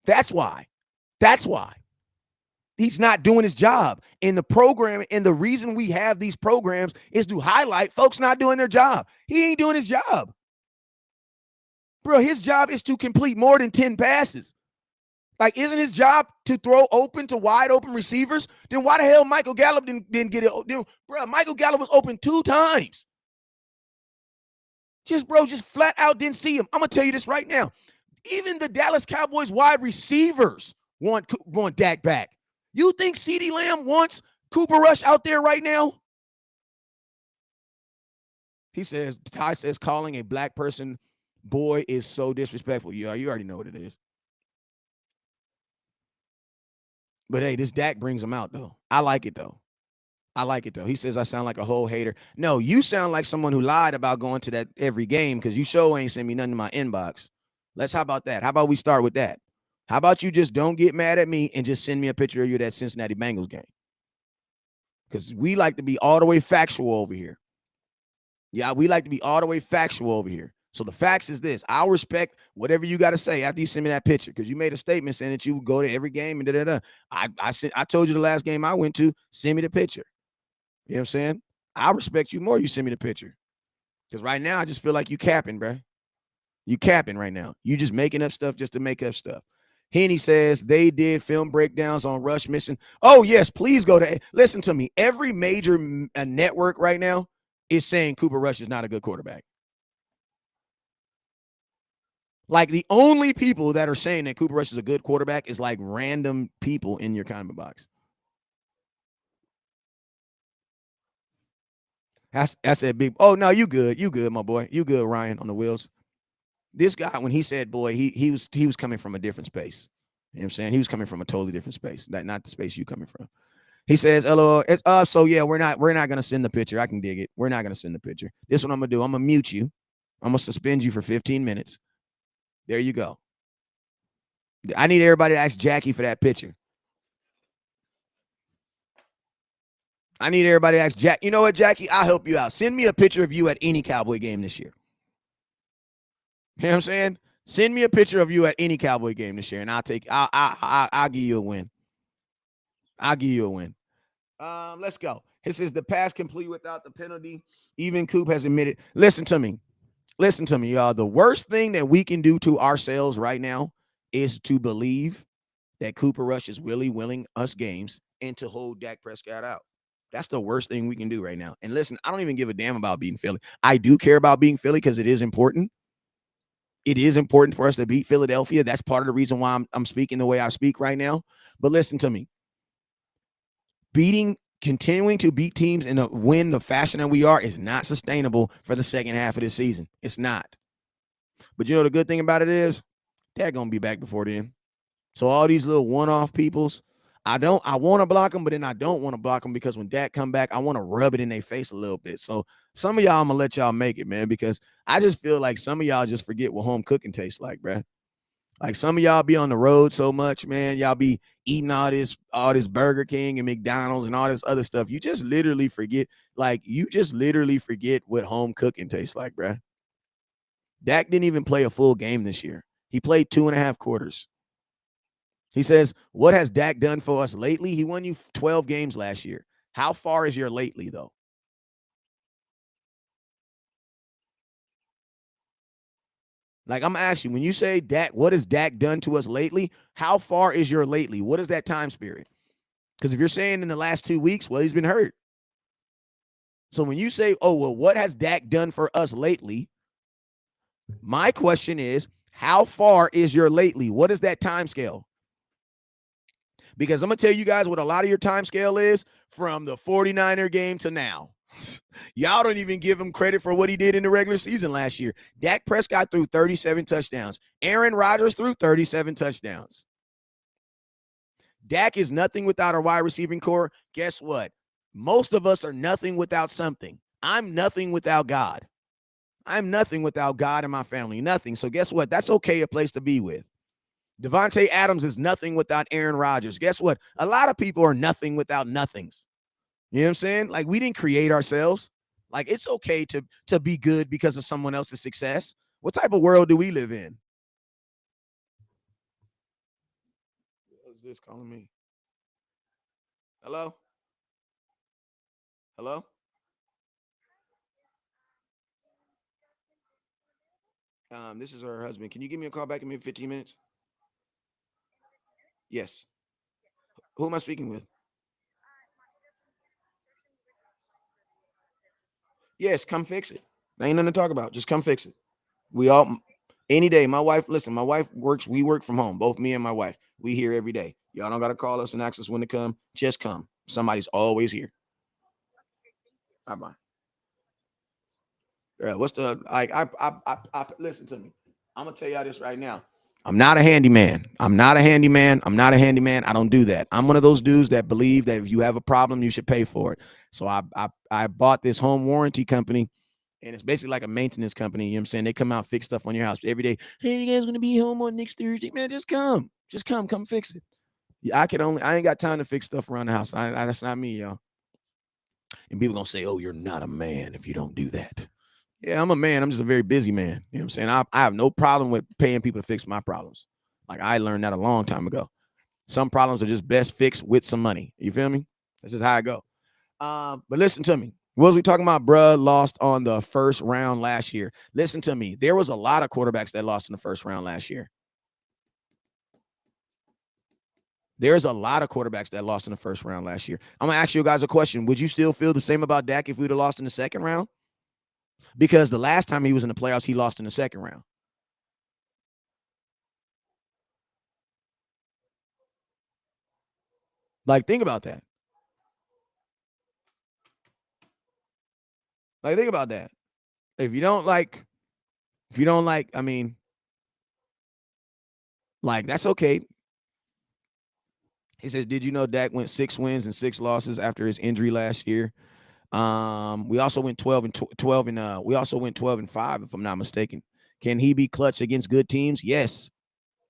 That's why. He's not doing his job. And the program, and the reason we have these programs is to highlight folks not doing their job. He ain't doing his job. Bro, his job is to complete more than 10 passes. Like, isn't his job to throw open to wide open receivers? Then why the hell Michael Gallup didn't get it? Bro, Michael Gallup was open 2 times. Just flat out didn't see him. I'm going to tell you this right now. Even the Dallas Cowboys wide receivers want Dak back. You think CeeDee Lamb wants Cooper Rush out there right now? He says, Ty says, calling a black person boy is so disrespectful. Yeah, you already know what it is. But, hey, this Dak brings him out, though. I like it, though. He says I sound like a whole hater. No, you sound like someone who lied about going to that every game because you sure ain't send me nothing in my inbox. How about that? How about we start with that? How about you just don't get mad at me and just send me a picture of you at that Cincinnati Bengals game? Because we like to be all the way factual over here. Yeah, we like to be all the way factual over here. So the facts is this. I'll respect whatever you got to say after you send me that picture because you made a statement saying that you would go to every game and da-da-da. I told you the last game I went to, send me the picture. You know what I'm saying? I respect you more. You send me the picture. Because right now, I just feel like you capping, bro. You capping right now. You just making up stuff just to make up stuff. Henny says they did film breakdowns on Rush missing. Oh, yes, please go to listen to me. Every major network right now is saying Cooper Rush is not a good quarterback. Like the only people that are saying that Cooper Rush is a good quarterback is like random people in your comment box. That's a big. Oh no, you good, my boy, you good, Ryan on the wheels. This guy, when he said, "Boy," he was coming from a different space. You know what I'm saying? He was coming from a totally different space. That not the space you coming from. He says, "LOL, it's up." So yeah, we're not gonna send the picture. I can dig it. We're not gonna send the picture. This is what I'm gonna do. I'm gonna mute you. I'm gonna suspend you for 15 minutes. There you go. I need everybody to ask Jackie for that picture. I need everybody to ask Jack. You know what, Jackie? I'll help you out. Send me a picture of you at any Cowboy game this year. You know what I'm saying? Send me a picture of you at any Cowboy game this year, and I'll give you a win. I'll give you a win. Let's go. It says the pass complete without the penalty. Even Coop has admitted. Listen to me. Listen to me, y'all. The worst thing that we can do to ourselves right now is to believe that Cooper Rush is really willing us games and to hold Dak Prescott out. That's the worst thing we can do right now. And listen, I don't even give a damn about beating Philly. I do care about beating Philly because it is important. It is important for us to beat Philadelphia. That's part of the reason why I'm speaking the way I speak right now. But listen to me. Continuing to beat teams and win the fashion that we are is not sustainable for the second half of this season. It's not. But you know the good thing about it is Dak gonna be back before then. So all these little one-off peoples, I want to block them, but then I don't want to block them because when Dak come back, I want to rub it in their face a little bit. So some of y'all, I'm gonna let y'all make it, man, because I just feel like some of y'all just forget what home cooking tastes like, bro. Like some of y'all be on the road so much, man. Y'all be eating all this Burger King and McDonald's and all this other stuff. You just literally forget, what home cooking tastes like, bro. Dak didn't even play a full game this year. He played 2.5 quarters. He says, what has Dak done for us lately? He won you 12 games last year. How far is your lately, though? Like, I'm asking you, when you say Dak, what has Dak done to us lately? How far is your lately? What is that time spirit? Because if you're saying in the last 2 weeks, well, he's been hurt. So when you say, oh, well, what has Dak done for us lately? My question is, how far is your lately? What is that time scale? Because I'm going to tell you guys what a lot of your time scale is from the 49er game to now. Y'all don't even give him credit for what he did in the regular season last year. Dak Prescott threw 37 touchdowns. Aaron Rodgers threw 37 touchdowns. Dak is nothing without a wide receiving core. Guess what? Most of us are nothing without something. I'm nothing without God. I'm nothing without God and my family. Nothing. So guess what? That's okay, a place to be with. Devontae Adams is nothing without Aaron Rodgers. Guess what? A lot of people are nothing without nothings. You know what I'm saying? Like, we didn't create ourselves. Like, it's okay to be good because of someone else's success. What type of world do we live in? What is this calling me? Hello? Hello? This is her husband. Can you give me a call back in maybe 15 minutes? Yes. Who am I speaking with? Yes, come fix it. There ain't nothing to talk about. Just come fix it. We all any day. My wife, listen, my wife works, we work from home, both me and my wife. We here every day. Y'all don't gotta call us and ask us when to come. Just come. Somebody's always here. Bye-bye. What's the like? I listen to me. I'm gonna tell y'all this right now. I'm not a handyman. I'm not a handyman. I'm not a handyman. I don't do that. I'm one of those dudes that believe that if you have a problem, you should pay for it. So I bought this home warranty company, and it's basically like a maintenance company. You know what I'm saying? They come out, fix stuff on your house every day. Hey, you guys gonna be home on next Thursday? Man, just come. Just come fix it. Yeah, I ain't got time to fix stuff around the house. That's not me, y'all. And people gonna say, oh, you're not a man if you don't do that. Yeah, I'm a man. I'm just a very busy man. You know what I'm saying? I have no problem with paying people to fix my problems. Like, I learned that a long time ago. Some problems are just best fixed with some money. You feel me? This is how I go. But listen to me. What was we talking about? Bruh lost on the first round last year. Listen to me. There was a lot of quarterbacks that lost in the first round last year. There's a lot of quarterbacks that lost in the first round last year. I'm going to ask you guys a question. Would you still feel the same about Dak if we'd have lost in the second round? Because the last time he was in the playoffs, he lost in the second round. Like, think about that. Like, think about that. If you don't like, I mean, like, that's okay. He says, did you know Dak went 6 wins and 6 losses after his injury last year? We also went 12 and 12 and we also went 12 and 5, if I'm not mistaken. Can he be clutch against good teams? Yes.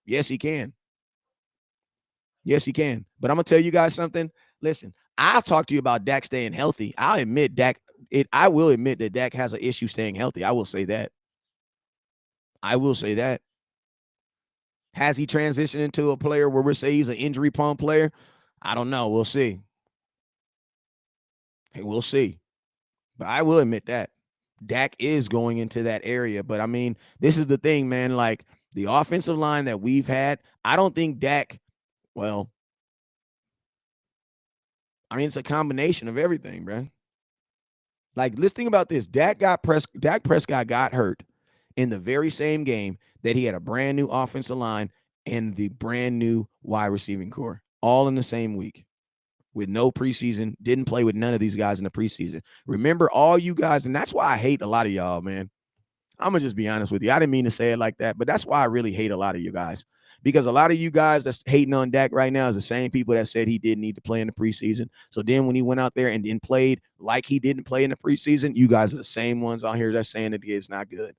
Yes, he can. Yes, he can. But I'm gonna tell you guys something. Listen, I'll talk to you about Dak staying healthy. I will admit that Dak has an issue staying healthy. I will say that. I will say that. Has he transitioned into a player where we say he's an injury-prone player? I don't know. We'll see. Hey, we'll see. But I will admit that Dak is going into that area. But I mean, this is the thing, man. Like the offensive line that we've had, I don't think Dak, well, I mean, it's a combination of everything, bro. Like, let's think about this. Dak Prescott got hurt in the very same game that he had a brand new offensive line and the brand new wide receiving core, all in the same week with no preseason, didn't play with none of these guys in the preseason. Remember, all you guys, and that's why I hate a lot of y'all, man. I'm going to just be honest with you. I didn't mean to say it like that, but that's why I really hate a lot of you guys. Because a lot of you guys that's hating on Dak right now is the same people that said he didn't need to play in the preseason. So then when he went out there and then played like he didn't play in the preseason, you guys are the same ones on here that's saying that it's not good.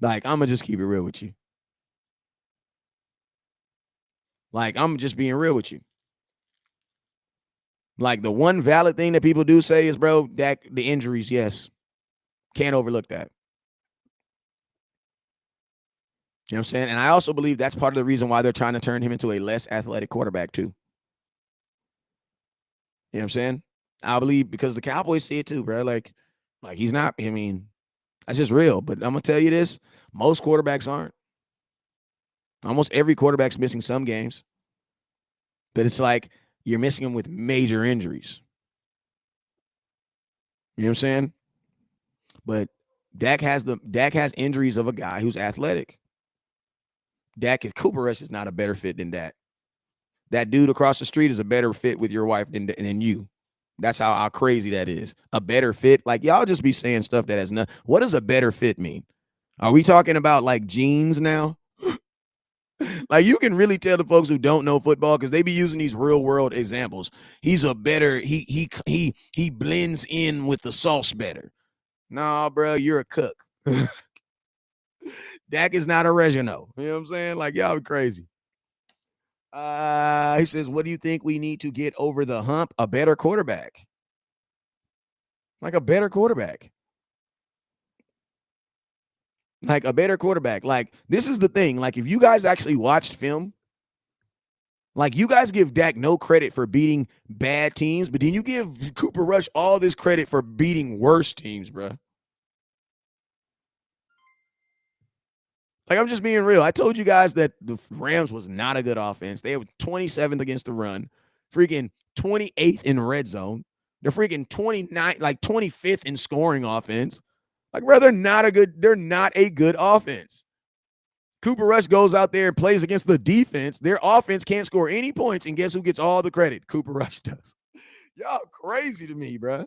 Like, I'm going to just keep it real with you. Like, I'm just being real with you. Like, the one valid thing that people do say is, bro, Dak, the injuries, yes. Can't overlook that. You know what I'm saying? And I also believe that's part of the reason why they're trying to turn him into a less athletic quarterback, too. You know what I'm saying? I believe because the Cowboys see it too, bro. Like he's not, I mean, that's just real. But I'm going to tell you this. Most quarterbacks aren't. Almost every quarterback's missing some games. But it's like you're missing them with major injuries. You know what I'm saying? But Dak has injuries of a guy who's athletic. Cooper Rush is not a better fit than Dak. That dude across the street is a better fit with your wife than you. That's how crazy that is. A better fit. Like, y'all just be saying stuff that has nothing. What does a better fit mean? Are we talking about like genes now? Like, you can really tell the folks who don't know football because they be using these real world examples. He's a better, he blends in with the sauce better. Nah, bro, you're a cook. Dak is not oregano. You know what I'm saying? Like, y'all be crazy. He says, what do you think we need to get over the hump? A better quarterback. Like a better quarterback. Like a better quarterback. Like, this is the thing. Like, if you guys actually watched film, like, you guys give Dak no credit for beating bad teams, but then you give Cooper Rush all this credit for beating worse teams, bro. Like, I'm just being real. I told you guys that the Rams was not a good offense. They were 27th against the run, freaking 28th in red zone. They're freaking 29th, like 25th in scoring offense. Like, bro, they're not a good offense. Cooper Rush goes out there and plays against the defense. Their offense can't score any points, and guess who gets all the credit? Cooper Rush does. Y'all crazy to me, bro.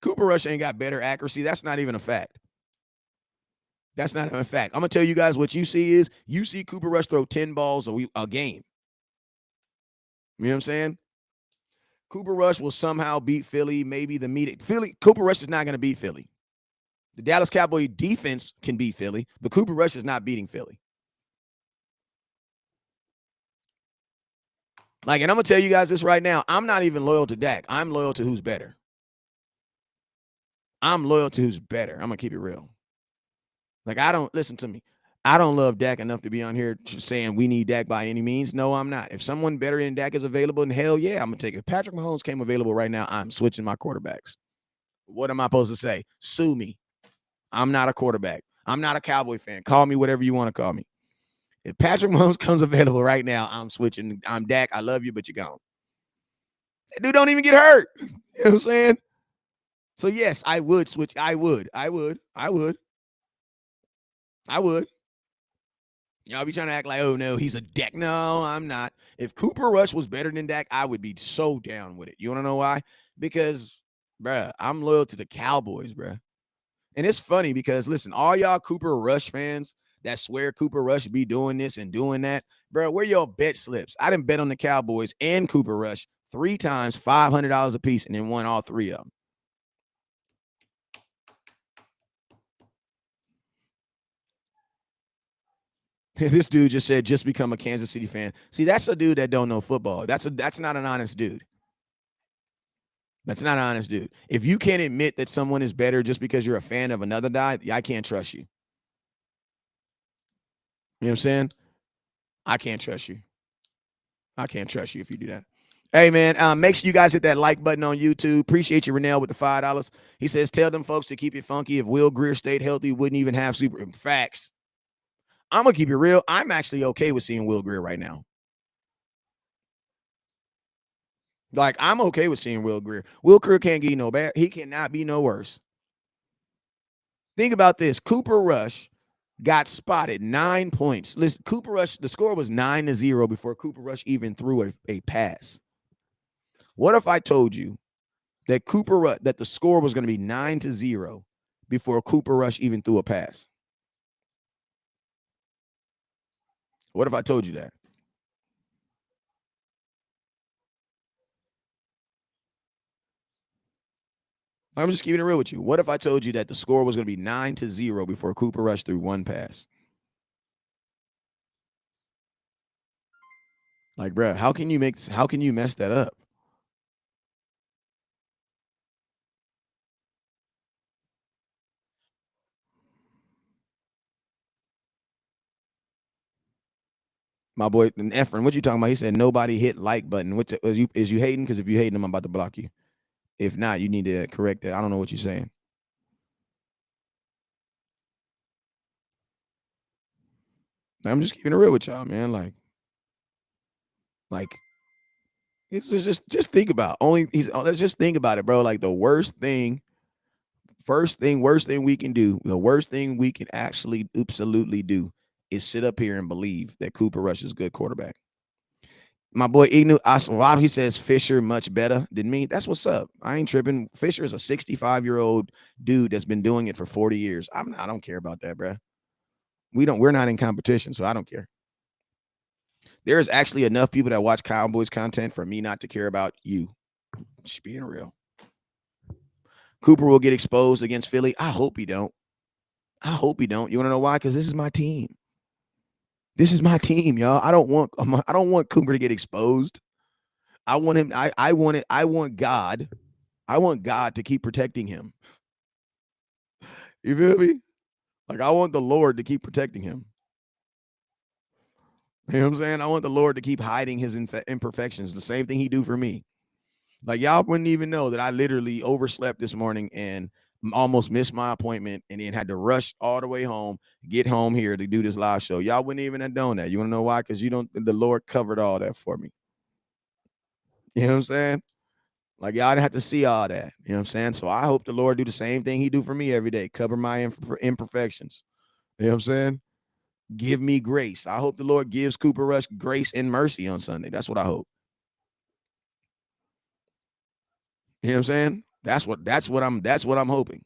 Cooper Rush ain't got better accuracy. That's not even a fact. That's not a fact. I'm going to tell you guys what you see is you see Cooper Rush throw 10 balls a game. You know what I'm saying? Cooper Rush will somehow beat Philly, maybe Cooper Rush is not going to beat Philly. The Dallas Cowboy defense can beat Philly, but Cooper Rush is not beating Philly. Like, and I'm going to tell you guys this right now. I'm not even loyal to Dak. I'm loyal to who's better. I'm loyal to who's better. I'm going to keep it real. Like, listen to me. I don't love Dak enough to be on here saying we need Dak by any means. No, I'm not. If someone better than Dak is available, then hell yeah, I'm gonna take it. If Patrick Mahomes came available right now, I'm switching my quarterbacks. What am I supposed to say? Sue me. I'm not a quarterback. I'm not a Cowboy fan. Call me whatever you want to call me. If Patrick Mahomes comes available right now, I'm switching. I'm Dak. I love you, but you're gone. That dude don't even get hurt. You know what I'm saying? So yes, I would switch. I would. Y'all be trying to act like, oh no, he's a Dak. No, I'm not. If Cooper Rush was better than Dak, I would be so down with it. You want to know why? Because, bruh, I'm loyal to the Cowboys, bruh. And it's funny because listen, all y'all Cooper Rush fans that swear Cooper Rush be doing this and doing that, bro, where your bet slips? I didn't bet on the Cowboys and Cooper Rush 3 times, $500 a piece, and then won all 3 of them. This dude just said, just become a Kansas City fan. See, that's a dude that don't know football. That's not an honest dude. That's not an honest dude. If you can't admit that someone is better just because you're a fan of another guy, I can't trust you. You know what I'm saying? I can't trust you. I can't trust you if you do that. Hey, man, make sure you guys hit that like button on YouTube. Appreciate you, Renell, with the $5. He says, tell them folks to keep it funky. If Will Greer stayed healthy, wouldn't even have super facts. I'm going to keep it real. I'm actually okay with seeing Will Greer right now. Like, I'm okay with seeing Will Greer. Will Greer can't get no bad. He cannot be no worse. Think about this. Cooper Rush got spotted 9 points. Listen, Cooper Rush, the score was 9-0 before Cooper Rush even threw a pass. What if I told you that that the score was going to be 9-0 before Cooper Rush even threw a pass? What if I told you that? I'm just keeping it real with you. What if I told you that the score was going to be 9-0 before Cooper Rush threw one pass? Like, bro, how can you mess that up? My boy Efren, what you talking about? He said nobody hit like button. What is you hating? Because if you hating, I'm about to block you. If not, you need to correct that. I don't know what you're saying. I'm just keeping it real with y'all, man. Like it's just think about let's just think about it, bro. Like the worst thing we can do, the worst thing we can actually absolutely do is sit up here and believe that Cooper Rush is a good quarterback. My boy Ignu, he says Fisher much better than me. That's what's up. I ain't tripping. Fisher is a 65-year-old dude that's been doing it for 40 years. I don't care about that, bro. We're not in competition, so I don't care. There is actually enough people that watch Cowboys content for me not to care about you. Just being real. Cooper will get exposed against Philly. I hope he don't. You want to know why? Because this is my team. This is my team, y'all. I don't want Cooper to get exposed. I want him. I want God. I want God to keep protecting him. You feel me? Like I want the Lord to keep protecting him. You know what I'm saying? I want the Lord to keep hiding his imperfections. The same thing he do for me. Like y'all wouldn't even know that I literally overslept this morning and almost missed my appointment and then had to rush all the way home, get home here to do this live show. Y'all wouldn't even have done that. You want to know why? Because the Lord covered all that for me. You know what I'm saying? Like y'all didn't have to see all that. You know what I'm saying? So I hope the Lord do the same thing he do for me every day. Cover my imperfections. You know what I'm saying? Give me grace. I hope the Lord gives Cooper Rush grace and mercy on Sunday. That's what I hope. You know what I'm saying? That's what I'm hoping.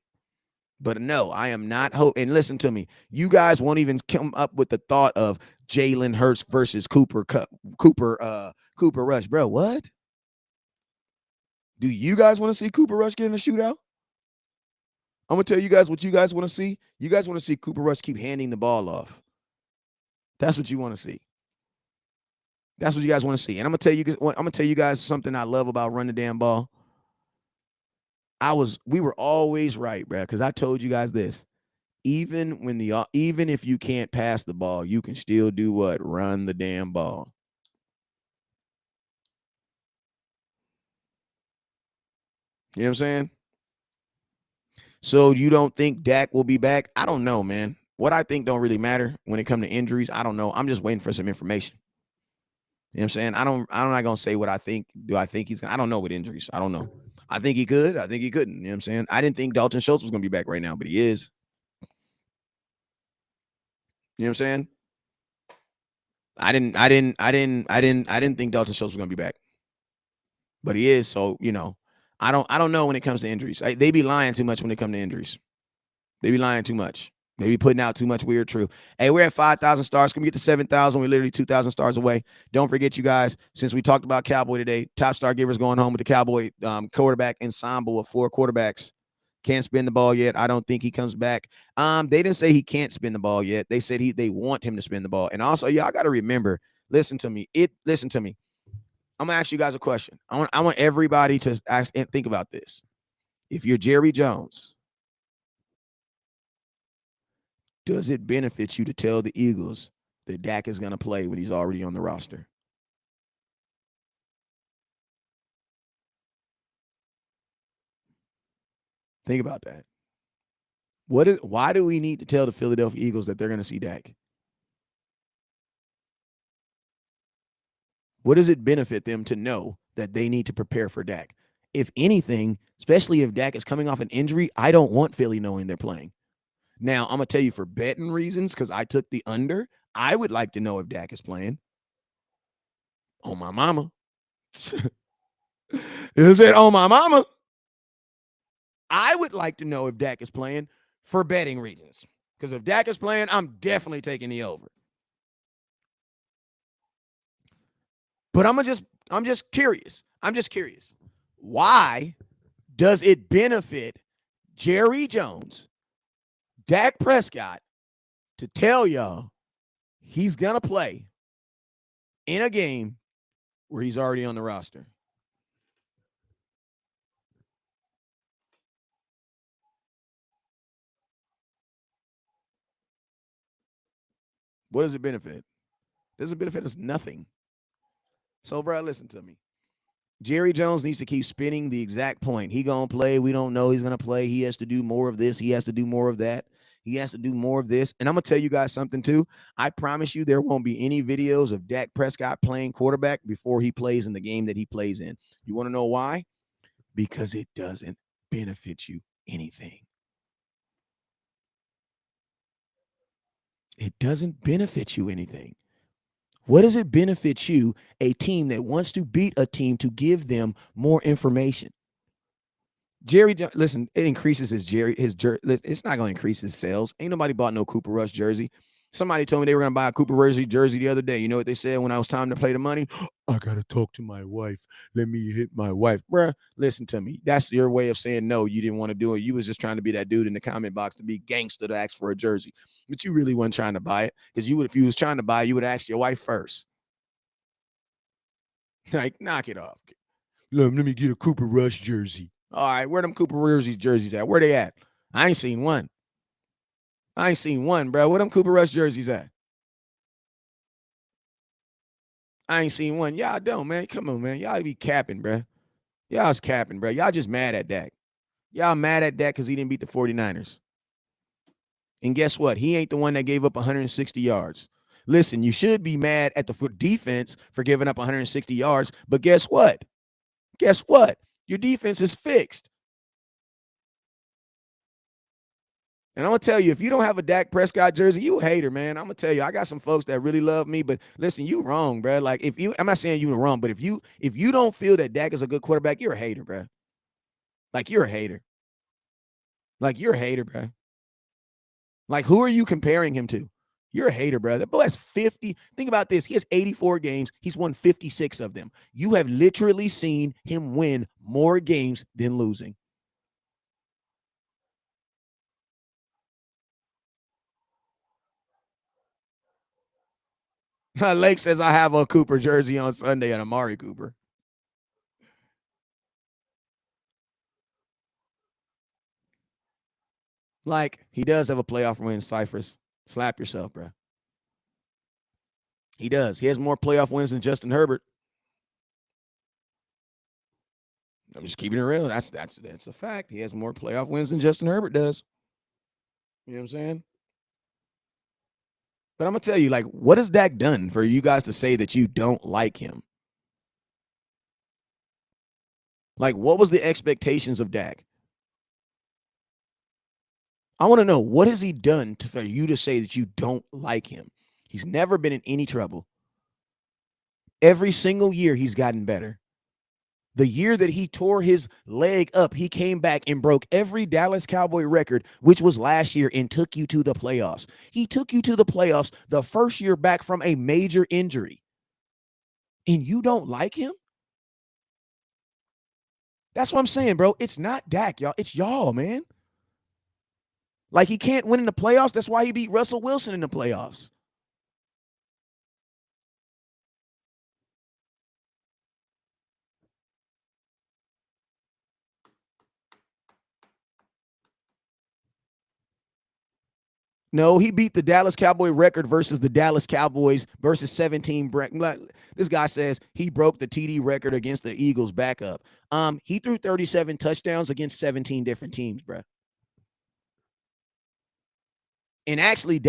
But no, I am not hoping. And listen to me. You guys won't even come up with the thought of Jalen Hurts versus Cooper Rush. Bro, what? Do you guys want to see Cooper Rush get in a shootout? I'm going to tell you guys what you guys want to see. You guys want to see Cooper Rush keep handing the ball off. That's what you want to see. That's what you guys want to see. And I'm gonna tell you guys something I love about run the damn ball. We were always right, bro, because I told you guys this. even if you can't pass the ball, you can still do what? Run the damn ball. You know what I'm saying? So you don't think Dak will be back? I don't know, man. What I think don't really matter when it comes to injuries. I don't know. I'm just waiting for some information. You know what I'm saying? I'm not gonna say what I think. Do I think I don't know with injuries. I don't know. I think he could. I think he couldn't. You know what I'm saying? I didn't think Dalton Schultz was gonna be back right now, but he is. You know what I'm saying? I didn't think Dalton Schultz was gonna be back, but he is. So I don't know when it comes to injuries. They be lying too much when it comes to injuries. They be lying too much. They be putting out too much weird truth. Hey, we're at 5,000 stars. Can we get to 7,000? We're literally 2,000 stars away. Don't forget, you guys, since we talked about Cowboy today, top star givers going home with the Cowboy quarterback ensemble of 4 quarterbacks. Can't spin the ball yet. I don't think he comes back. They didn't say he can't spin the ball yet. They said they want him to spin the ball. And also, y'all got to remember, listen to me. I'm gonna ask you guys a question. I want everybody to ask and think about this. If you're Jerry Jones, does it benefit you to tell the Eagles that Dak is gonna play when he's already on the roster? Think about that. Why do we need to tell the Philadelphia Eagles that they're gonna see Dak? What does it benefit them to know that they need to prepare for Dak? If anything, especially if Dak is coming off an injury, I don't want Philly knowing they're playing. Now, I'm going to tell you for betting reasons, because I took the under, I would like to know if Dak is playing. On my mama. You said on my mama. I would like to know if Dak is playing for betting reasons. Because if Dak is playing, I'm definitely taking the over. But I'm just curious. I'm just curious. Why does it benefit Jerry Jones, Dak Prescott, to tell y'all he's going to play in a game where he's already on the roster? What does it benefit? Does it benefit us nothing? So, bro, listen to me. Jerry Jones needs to keep spinning the exact point. He gonna play. We don't know he's gonna play. He has to do more of this. He has to do more of that. He has to do more of this. And I'm gonna tell you guys something too. I promise you there won't be any videos of Dak Prescott playing quarterback before he plays in the game that he plays in. You want to know why? Because it doesn't benefit you anything. It doesn't benefit you anything. What does it benefit you, a team that wants to beat a team, to give them more information? Jerry, listen, it increases his jersey. It's not going to increase his sales. Ain't nobody bought no Cooper Rush jersey. Somebody told me they were going to buy a Cooper Rush jersey the other day. You know what they said when I was time to play the money? I got to talk to my wife. Let me hit my wife. Bruh, listen to me. That's your way of saying no, you didn't want to do it. You was just trying to be that dude in the comment box to be gangster to ask for a jersey. But you really wasn't trying to buy it, because if you was trying to buy it, you would ask your wife first. Like, knock it off. Let me get a Cooper Rush jersey. All right, where them Cooper Rush jerseys at? Where they at? I ain't seen one. Bro. Where them Cooper Rush jerseys at? I ain't seen one. Y'all don't, man. Come on, man. Y'all be capping, bro. Y'all's capping, bro. Y'all just mad at Dak. Y'all mad at Dak because he didn't beat the 49ers. And guess what? He ain't the one that gave up 160 yards. Listen, you should be mad at the defense for giving up 160 yards, but guess what? Your defense is fixed. And I'm going to tell you, if you don't have a Dak Prescott jersey, you a hater, man. I'm going to tell you, I got some folks that really love me, but listen, you wrong, bro. Like, I'm not saying you wrong, but if you don't feel that Dak is a good quarterback, you're a hater, bro. Like, you're a hater. Bro. Like, who are you comparing him to? You're a hater, bro. That boy has 50. Think about this. He has 84 games. He's won 56 of them. You have literally seen him win more games than losing. Lake says I have a Cooper jersey on Sunday, and Amari Cooper. Like, he does have a playoff win, Cyphers. Slap yourself, bro. He does. He has more playoff wins than Justin Herbert. I'm just keeping it real. That's a fact. He has more playoff wins than Justin Herbert does. You know what I'm saying? But I'm gonna tell you, like, what has Dak done for you guys to say that you don't like him? Like, what was the expectations of Dak? I want to know, what has he done for you to say that you don't like him? He's never been in any trouble. Every single year he's gotten better. The year that he tore his leg up, he came back and broke every Dallas Cowboy record, which was last year, and took you to the playoffs. He took you to the playoffs the first year back from a major injury. And you don't like him? That's what I'm saying, bro. It's not Dak, y'all. It's y'all, man. Like, he can't win in the playoffs. That's why he beat Russell Wilson in the playoffs. No, he beat the Dallas Cowboy record versus the Dallas Cowboys versus 17. This guy says he broke the TD record against the Eagles backup. He threw 37 touchdowns against 17 different teams, bro. And actually,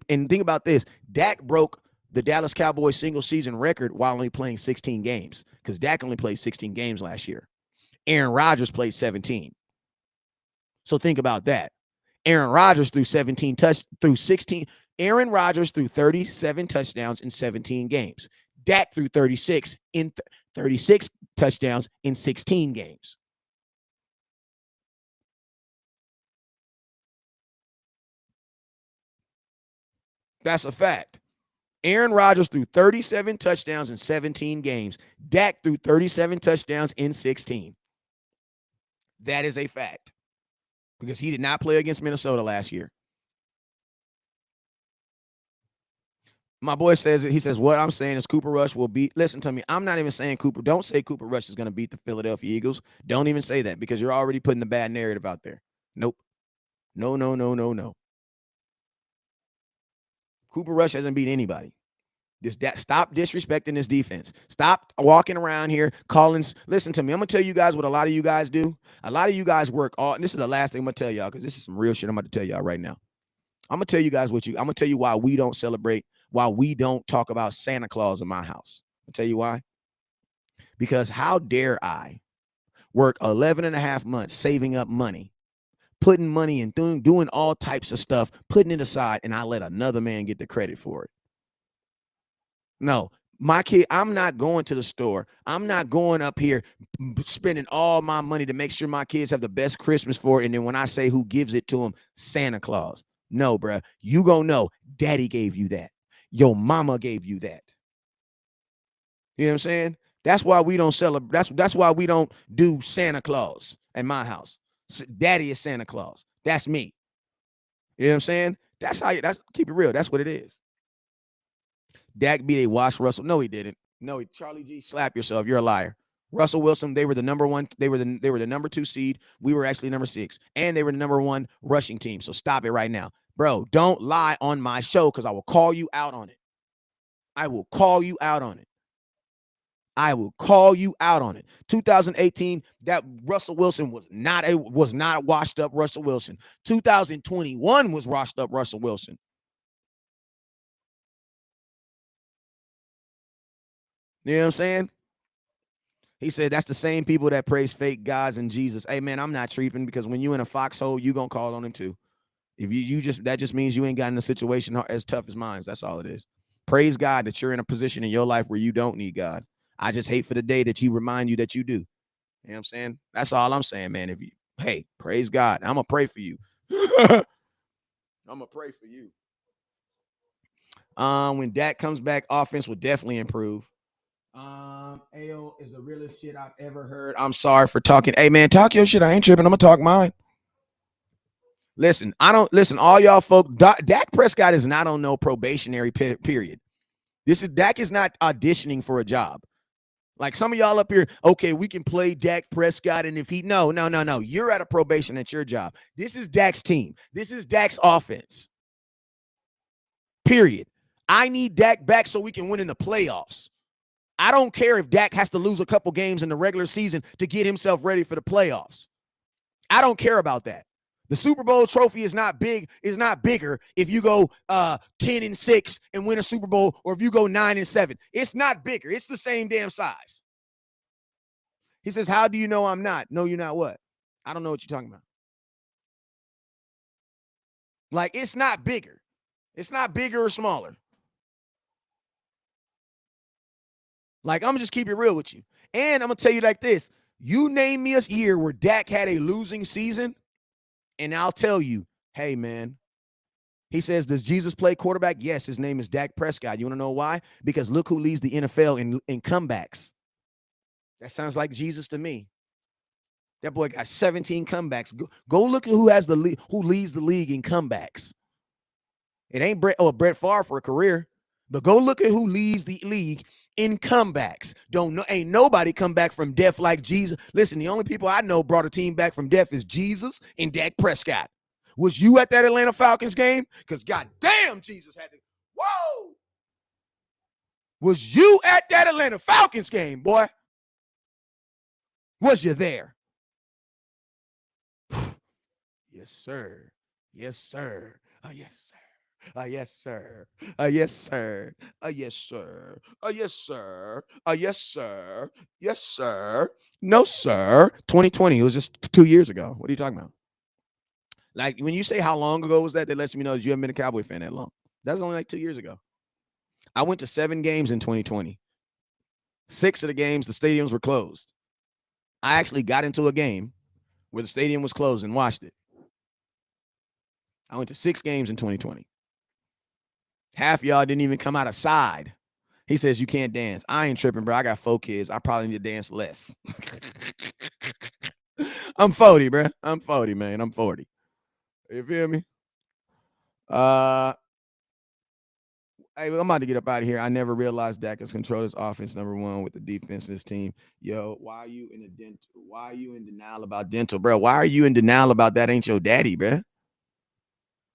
and think about this, Dak broke the Dallas Cowboys single season record while only playing 16 games, because Dak only played 16 games last year. Aaron Rodgers played 17. So think about that. Aaron Rodgers threw 16. Aaron Rodgers threw 37 touchdowns in 17 games. Dak threw 36 touchdowns in 16 games. That's a fact. Aaron Rodgers threw 37 touchdowns in 17 games. Dak threw 37 touchdowns in 16. That is a fact, because he did not play against Minnesota last year. My boy says, he says, what I'm saying is Cooper Rush will beat. Listen to me. I'm not even saying don't say Cooper Rush is going to beat the Philadelphia Eagles. Don't even say that, because you're already putting the bad narrative out there. Nope. No. Cooper Rush hasn't beat anybody. Stop disrespecting this defense. Stop walking around here calling. Listen to me. I'm going to tell you guys what a lot of you guys do. A lot of you guys work all. And this is the last thing I'm going to tell y'all, because this is some real shit I'm about to tell y'all right now. I'm going to tell you guys I'm going to tell you why we don't celebrate, why we don't talk about Santa Claus in my house. I'll tell you why. Because how dare I work 11 and a half months saving up money, putting money in, doing all types of stuff, putting it aside, and I let another man get the credit for it. No, my kid, I'm not going to the store. I'm not going up here spending all my money to make sure my kids have the best Christmas for it. And then when I say who gives it to them, Santa Claus. No, bro. You gonna know daddy gave you that. Your mama gave you that. You know what I'm saying? That's why we don't celebrate. That's why we don't do Santa Claus at my house. Daddy is Santa Claus. That's me. You know what I'm saying? That's keep it real. That's what it is. Dak beat a washed Russell. No, he didn't. No, Charlie G, slap yourself. You're a liar. Russell Wilson, they were the number one. They were the number 2 seed. We were actually number 6, and they were the number 1 rushing team. So stop it right now, bro. Don't lie on my show, because I will call you out on it. I will call you out on it. I will call you out on it. 2018, that Russell Wilson was not a washed up Russell Wilson. 2021 was washed up Russell Wilson. You know what I'm saying? He said that's the same people that praise fake gods and Jesus. Hey, man, I'm not tripping, because when you in a foxhole, you going to call on him too. If that just means you ain't got in a situation as tough as mine. That's all it is. Praise God that you're in a position in your life where you don't need God. I just hate for the day that he remind you that you do. You know what I'm saying? That's all I'm saying, man. Hey, praise God. I'm going to pray for you. I'm going to pray for you. When Dak comes back, offense will definitely improve. AO is the realest shit I've ever heard. I'm sorry for talking. Hey, man, talk your shit. I ain't tripping. I'm going to talk mine. Listen, all y'all folk. Dak Prescott is not on no probationary period. Dak is not auditioning for a job. Like some of y'all up here, okay, we can play Dak Prescott, and if he no. You're at a probation at your job. This is Dak's team. This is Dak's offense. Period. I need Dak back so we can win in the playoffs. I don't care if Dak has to lose a couple games in the regular season to get himself ready for the playoffs. I don't care about that. The Super Bowl trophy is not bigger if you go 10-6 and win a Super Bowl, or if you go 9-7. It's not bigger. It's the same damn size. He says, how do you know I'm not? No, you're not what? I don't know what you're talking about. Like, it's not bigger. It's not bigger or smaller. Like, I'm going to just keep it real with you. And I'm going to tell you like this. You name me a year where Dak had a losing season, and I'll tell you, hey, man. He says, does Jesus play quarterback? Yes, his name is Dak Prescott. You want to know why? Because look who leads the NFL in comebacks. That sounds like Jesus to me. That boy got 17 comebacks. Go look at who leads the league in comebacks. It ain't Brett Favre for a career, but go look at who leads the league in comebacks. Ain't nobody come back from death like Jesus. Listen, the only people I know brought a team back from death is Jesus and Dak Prescott. Was you at that Atlanta Falcons game? Because goddamn, Jesus had to. Whoa! Was you at that Atlanta Falcons game, boy? Was you there? Yes, sir. Yes, sir. Yes, sir. Yes, sir. Yes, sir. Yes, sir. Yes, sir. Yes, sir. Yes, sir. No, sir. 2020. It was just 2 years ago. What are you talking about? Like, when you say how long ago was that, that lets me know that you haven't been a Cowboy fan that long. That's only like 2 years ago. I went to 7 games in 2020. 6 of the games, the stadiums were closed. I actually got into a game where the stadium was closed and watched it. I went to 6 games in 2020. Half of y'all didn't even come out of side. He says you can't dance. I ain't tripping, bro. I got 4 kids. I probably need to dance less. I'm 40, bro. I'm 40, man. I'm 40. You feel me? Hey, I'm about to get up out of here. I never realized Dak has controlled his offense, number one, with the defense in his team. Yo, why are you in denial about dental, bro? Why are you in denial about that? Ain't your daddy, bro?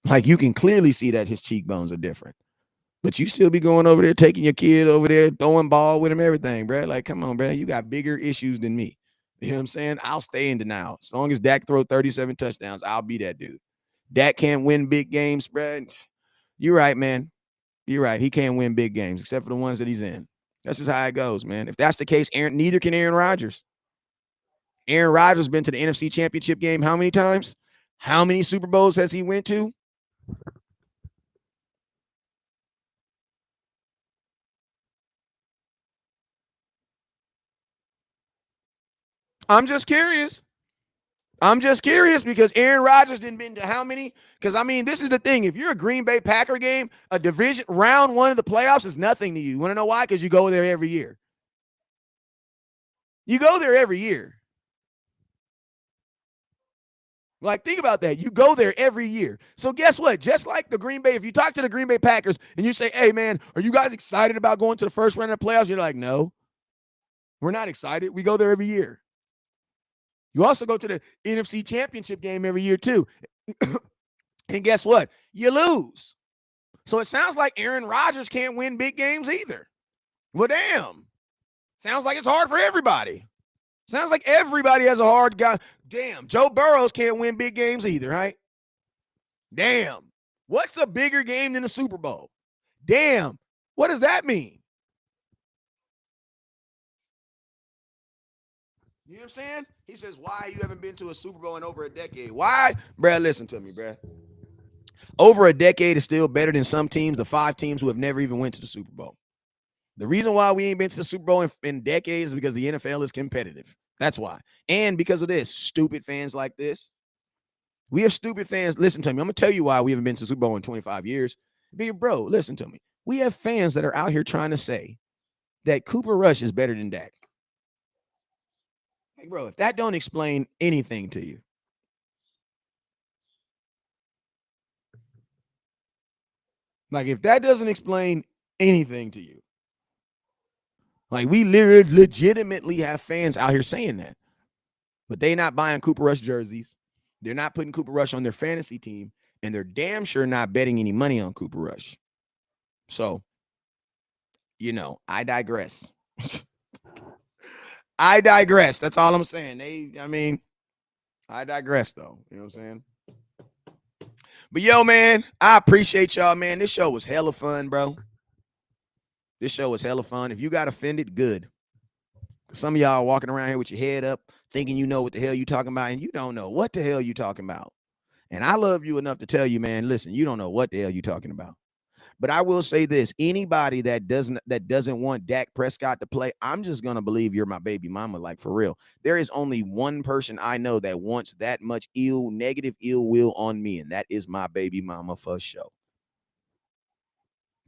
Like, you can clearly see that his cheekbones are different. But you still be going over there, taking your kid over there, throwing ball with him, everything, bro. Like, come on, bro. You got bigger issues than me. You know what I'm saying? I'll stay in denial. As long as Dak throw 37 touchdowns, I'll be that dude. Dak can't win big games, bro. You're right, man. You're right. He can't win big games except for the ones that he's in. That's just how it goes, man. If that's the case, neither can Aaron Rodgers. Aaron Rodgers been to the NFC Championship game how many times? How many Super Bowls has he went to? I'm just curious. Because Aaron Rodgers didn't been to how many? Because, I mean, this is the thing. If you're a Green Bay Packer game, a division round 1 of the playoffs is nothing to you. You want to know why? Because you go there every year. You go there every year. Like, think about that. You go there every year. So guess what? Just like the Green Bay, if you talk to the Green Bay Packers and you say, hey, man, are you guys excited about going to the first round of the playoffs? You're like, no, we're not excited. We go there every year. You also go to the NFC Championship game every year, too. And guess what? You lose. So it sounds like Aaron Rodgers can't win big games either. Well, damn. Sounds like it's hard for everybody. Sounds like everybody has a hard guy. Damn, Joe Burrows can't win big games either, right? Damn. What's a bigger game than the Super Bowl? Damn. What does that mean? You know what I'm saying? He says, why you haven't been to a Super Bowl in over a decade? Why? Bruh, listen to me, bruh. Over a decade is still better than some teams, the 5 teams who have never even went to the Super Bowl. The reason why we ain't been to the Super Bowl in decades is because the NFL is competitive. That's why. And because of this, stupid fans like this. We have stupid fans. Listen to me. I'm going to tell you why we haven't been to the Super Bowl in 25 years. Bro, listen to me. We have fans that are out here trying to say that Cooper Rush is better than Dak. Hey, bro, if that don't explain anything to you. Like, if that doesn't explain anything to you, Like we literally legitimately have fans out here saying that. But they not buying Cooper Rush jerseys. They're not putting Cooper Rush on their fantasy team, and they're damn sure not betting any money on Cooper Rush. So, I digress. I digress. That's all I'm saying. I digress though. You know what I'm saying? But yo, man, I appreciate y'all, man. This show was hella fun, bro. This show was hella fun. If you got offended, good. Some of y'all walking around here with your head up, thinking you know what the hell you talking about, and you don't know what the hell you talking about. And I love you enough to tell you, man, listen, you don't know what the hell you talking about. But I will say this: anybody that doesn't want Dak Prescott to play, I'm just gonna believe you're my baby mama, like for real. There is only one person I know that wants that much negative ill will on me, and that is my baby mama for sure.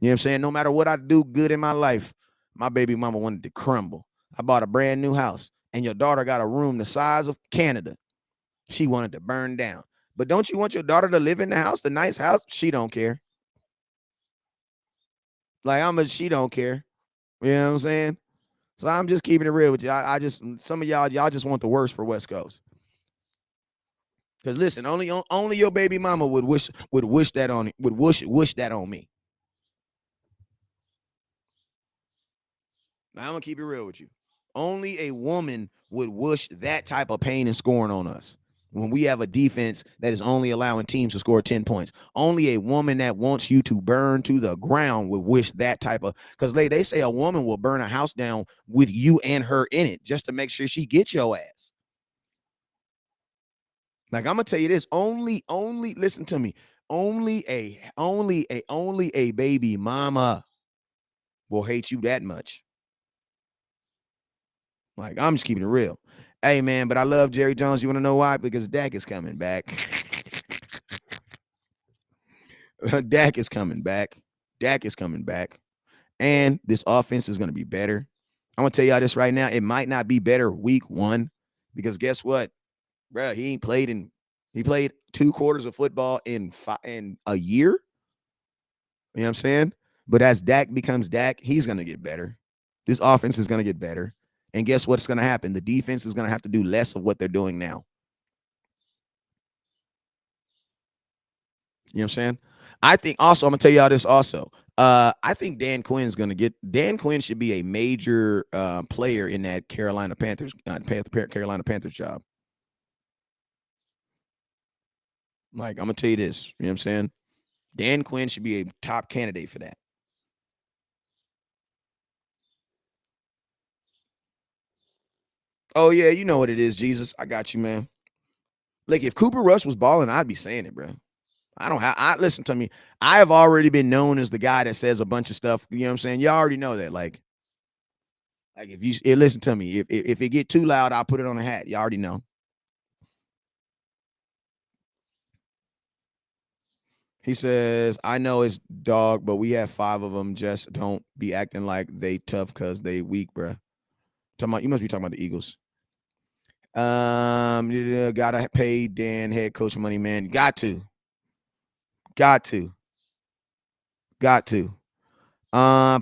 You know what I'm saying? No matter what I do good in my life, my baby mama wanted to crumble. I bought a brand new house, and your daughter got a room the size of Canada. She wanted to burn down. But don't you want your daughter to live in the house, the nice house? She don't care. She don't care. You know what I'm saying? So I'm just keeping it real with you. I just some of y'all just want the worst for West Coast. Because listen, only your baby mama would wish that on wish that on me. Now, I'm gonna keep it real with you. Only a woman would wish that type of pain and scoring on us when we have a defense that is only allowing teams to score 10 points. Only a woman that wants you to burn to the ground would wish that type of, because they say a woman will burn a house down with you and her in it just to make sure she gets your ass. Like I'm gonna tell you this, only listen to me. Only a baby mama will hate you that much. Like, I'm just keeping it real. Hey, man, but I love Jerry Jones. You want to know why? Because Dak is coming back. Dak is coming back. Dak is coming back. And this offense is going to be better. I'm going to tell y'all this right now. It might not be better week one because guess what? Bro, he played 2 quarters of football in a year. You know what I'm saying? But as Dak becomes Dak, he's going to get better. This offense is going to get better. And guess what's going to happen? The defense is going to have to do less of what they're doing now. You know what I'm saying? I think also, I'm going to tell y'all this also. I think Dan Quinn should be a major player in that Carolina Panthers job. Like, I'm going to tell you this. You know what I'm saying? Dan Quinn should be a top candidate for that. Oh, yeah, you know what it is, Jesus. I got you, man. Like, if Cooper Rush was balling, I'd be saying it, bro. Listen to me. I have already been known as the guy that says a bunch of stuff. You know what I'm saying? You already know that. Like if listen to me, if it get too loud, I'll put it on a hat. You already know. He says, I know it's dog, but we have 5 of them. Just don't be acting like they tough because they weak, bro. You must be talking about the Eagles. Gotta pay Dan head coach money, man. Got to. Got to. Got to.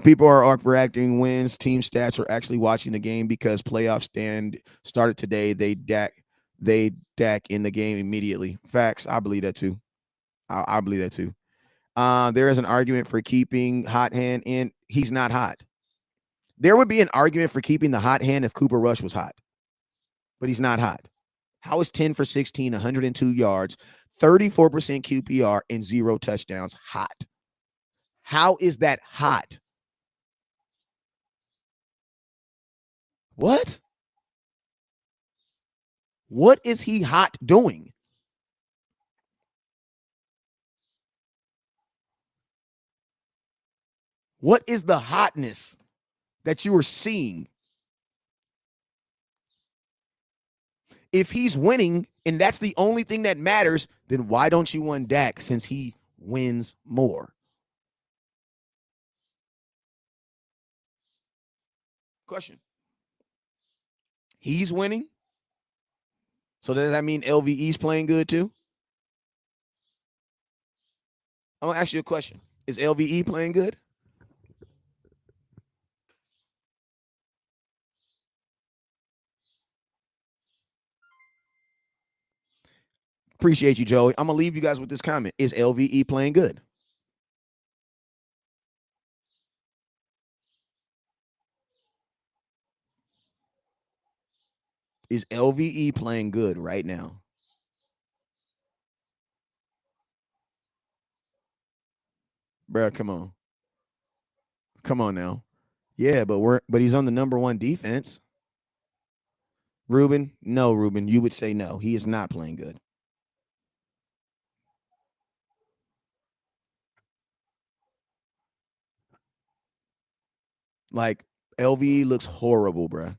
People are overreacting wins. Team stats are actually watching the game because playoff stand started today. They Dak in the game immediately. Facts. I believe that too. I believe that too. There is an argument for keeping hot hand in. He's not hot. There would be an argument for keeping the hot hand if Cooper Rush was hot, but he's not hot. How is 10 for 16, 102 yards, 34% QPR, and 0 touchdowns hot? How is that hot? What? What is he hot doing? What is the hotness that you are seeing? If he's winning and that's the only thing that matters, then why don't you want Dak since he wins more? Question. He's winning. So does that mean LVE's playing good too? I'm gonna ask you a question. Is LVE playing good? Appreciate you, Joey. I'm gonna leave you guys with this comment. Is LVE playing good? Is LVE playing good right now? Bro, come on. Come on now. Yeah, but he's on the number one defense. Ruben, no, Ruben, you would say no. He is not playing good. Like LVE looks horrible, bro.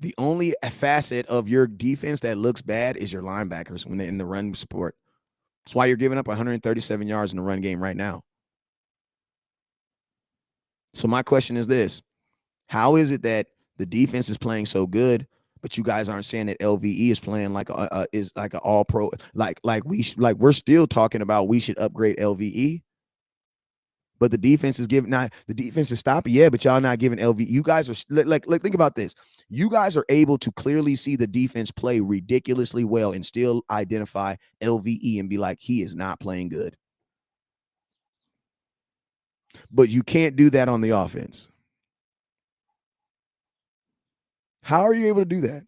The only facet of your defense that looks bad is your linebackers when they're in the run support. That's why you're giving up 137 yards in the run game right now. So my question is this: how is it that the defense is playing so good, but you guys aren't saying that LVE is playing like is like an all pro? Like we're still talking about we should upgrade LVE, but the defense is giving not the defense is stopping. Yeah, but y'all not giving LVE. You guys are like think about this. You guys are able to clearly see the defense play ridiculously well and still identify LVE and be like he is not playing good. But you can't do that on the offense. How are you able to do that?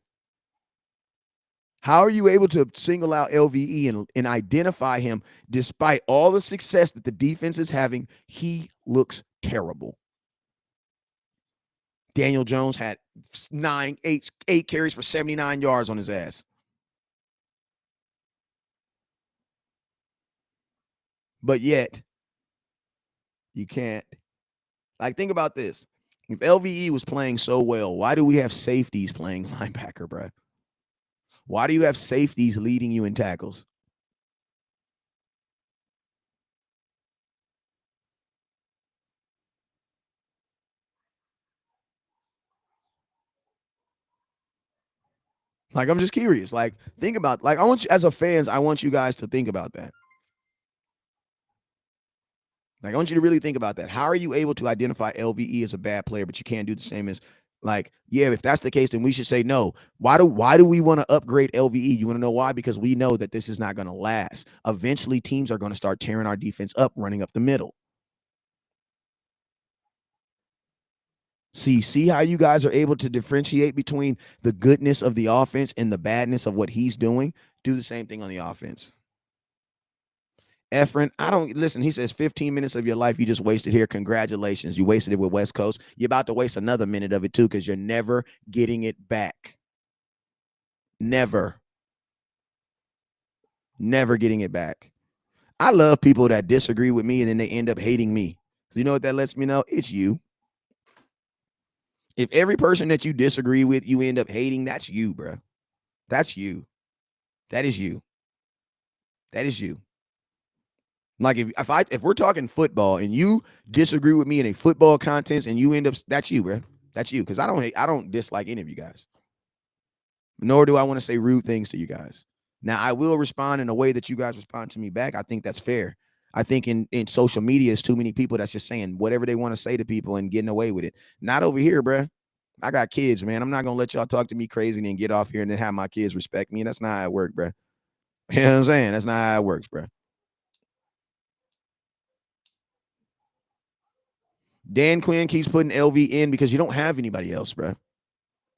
How are you able to single out LVE and identify him despite all the success that the defense is having? He looks terrible. Daniel Jones had eight carries for 79 yards on his ass. But yet, you can't. Like, think about this. If LVE was playing so well, why do we have safeties playing linebacker, bro? Why do you have safeties leading you in tackles? Like, I'm just curious. Like, think about like I want you as a fans, I want you guys to think about that. Like, I want you to really think about that. How are you able to identify LVE as a bad player, but you can't do the same as like, yeah, if that's the case, then we should say no. Why do we want to upgrade LVE? You want to know why? Because we know that this is not going to last. Eventually, teams are going to start tearing our defense up, running up the middle. See how you guys are able to differentiate between the goodness of the offense and the badness of what he's doing? Do the same thing on the offense. Efren, I don't listen. He says 15 minutes of your life you just wasted here. Congratulations. You wasted it with West Coast. You're about to waste another minute of it too because you're never getting it back. Never, never getting it back. I love people that disagree with me and then they end up hating me. You know what that lets me know? It's you. If every person that you disagree with, you end up hating, that's you, bro. That's you. That is you. That is you. Like if we're talking football and you disagree with me in a football contest and you end up that's you, bro. That's you because I don't dislike any of you guys. Nor do I want to say rude things to you guys. Now I will respond in a way that you guys respond to me back. I think that's fair. I think in social media, it's too many people that's just saying whatever they want to say to people and getting away with it. Not over here, bro. I got kids, man. I'm not gonna let y'all talk to me crazy and then get off here and then have my kids respect me. That's not how it works, bro. You know what I'm saying? That's not how it works, bro. Dan Quinn keeps putting LV in because you don't have anybody else, bro.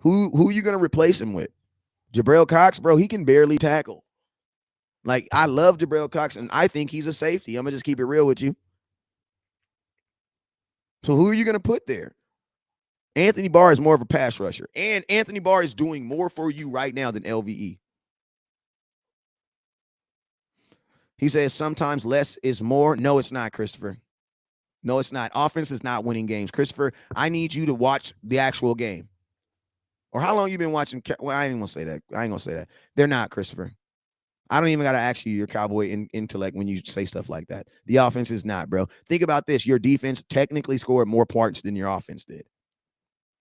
Who you gonna replace him with? Jabril Cox, bro. He can barely tackle. Like I love Jabril Cox, and I think he's a safety. I'm gonna just keep it real with you. So who are you gonna put there? Anthony Barr is more of a pass rusher, and Anthony Barr is doing more for you right now than LVE. He says sometimes less is more. No, it's not, Christopher. No, it's not. Offense is not winning games, Christopher. I need you to watch the actual game. Or how long you been watching? Well, I ain't gonna say that. I ain't gonna say that. They're not, Christopher. I don't even gotta ask you your cowboy intellect when you say stuff like that. The offense is not, bro. Think about this: your defense technically scored more points than your offense did.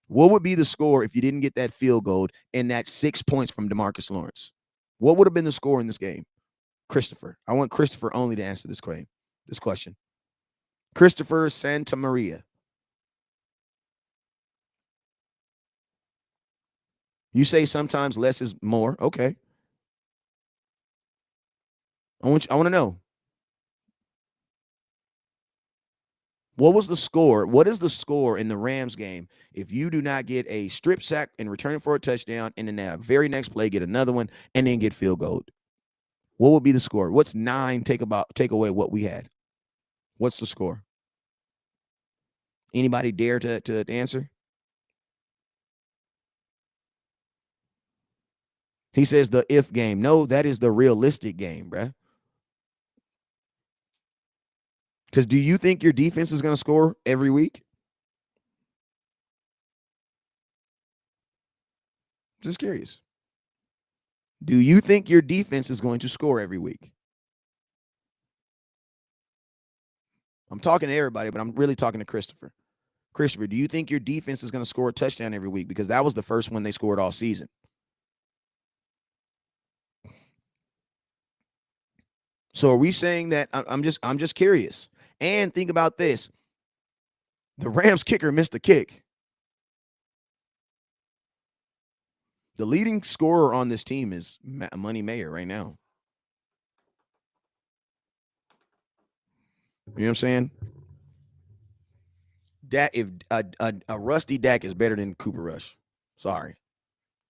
What would be the score if you didn't get that field goal and that 6 points from Demarcus Lawrence? What would have been the score in this game? Christopher. I want Christopher only to answer this question. Christopher Santa Maria. You say sometimes less is more. Okay. I want to know. What was the score? What is the score in the Rams game if you do not get a strip sack and return it for a touchdown, and then that very next play get another one and then get field goal? What would be the score? What's 9 take away what we had? What's the score? Anybody dare to answer? He says the if game. No, that is the realistic game, bruh. Because do you think your defense is going to score every week? Just curious. Do you think your defense is going to score every week? I'm talking to everybody, but I'm really talking to Christopher. Christopher, do you think your defense is going to score a touchdown every week? Because that was the first one they scored all season. So are we saying that? I'm just curious. And think about this: the Rams kicker missed a kick. The leading scorer on this team is Money Mayer right now. You know what I'm saying? Dak, if a rusty Dak is better than Cooper Rush. Sorry.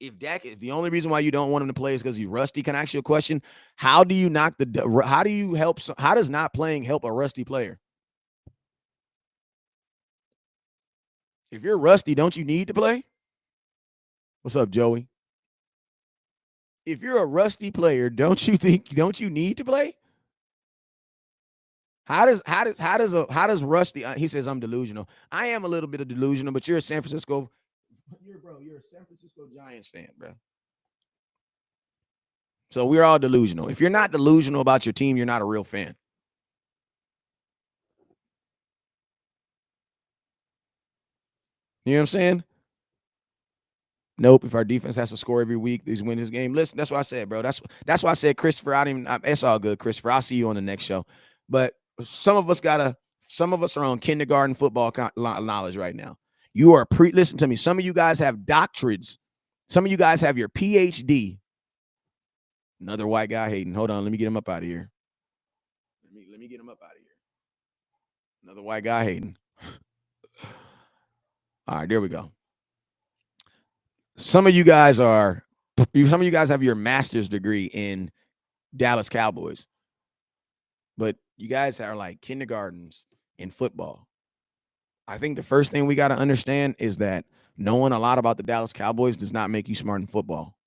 If Dak, if the only reason why you don't want him to play is because he's rusty, can I ask you a question? How do you knock the? How do you help? How does not playing help a rusty player? If you're rusty, don't you need to play? What's up, Joey? If you're a rusty player, don't you need to play? How does Rusty? He says I'm delusional. I am a little bit of delusional, but you're a San Francisco. You're a San Francisco Giants fan, bro. So we're all delusional. If you're not delusional about your team, you're not a real fan. You know what I'm saying? Nope. If our defense has to score every week, these win this game. Listen, that's what I said, bro. That's why I said, Christopher. It's all good, Christopher. I'll see you on the next show. But some of us are on kindergarten football knowledge right now. You are listen to me. Some of you guys have doctorates. Some of you guys have your PhD. Another white guy hating. Hold on, let me get him up out of here. Let me get him up out of here. Another white guy hating. All right, there we go. Some of you guys have your master's degree in Dallas Cowboys, but you guys are like kindergartens in football. I think the first thing we got to understand is that knowing a lot about the Dallas Cowboys does not make you smart in football.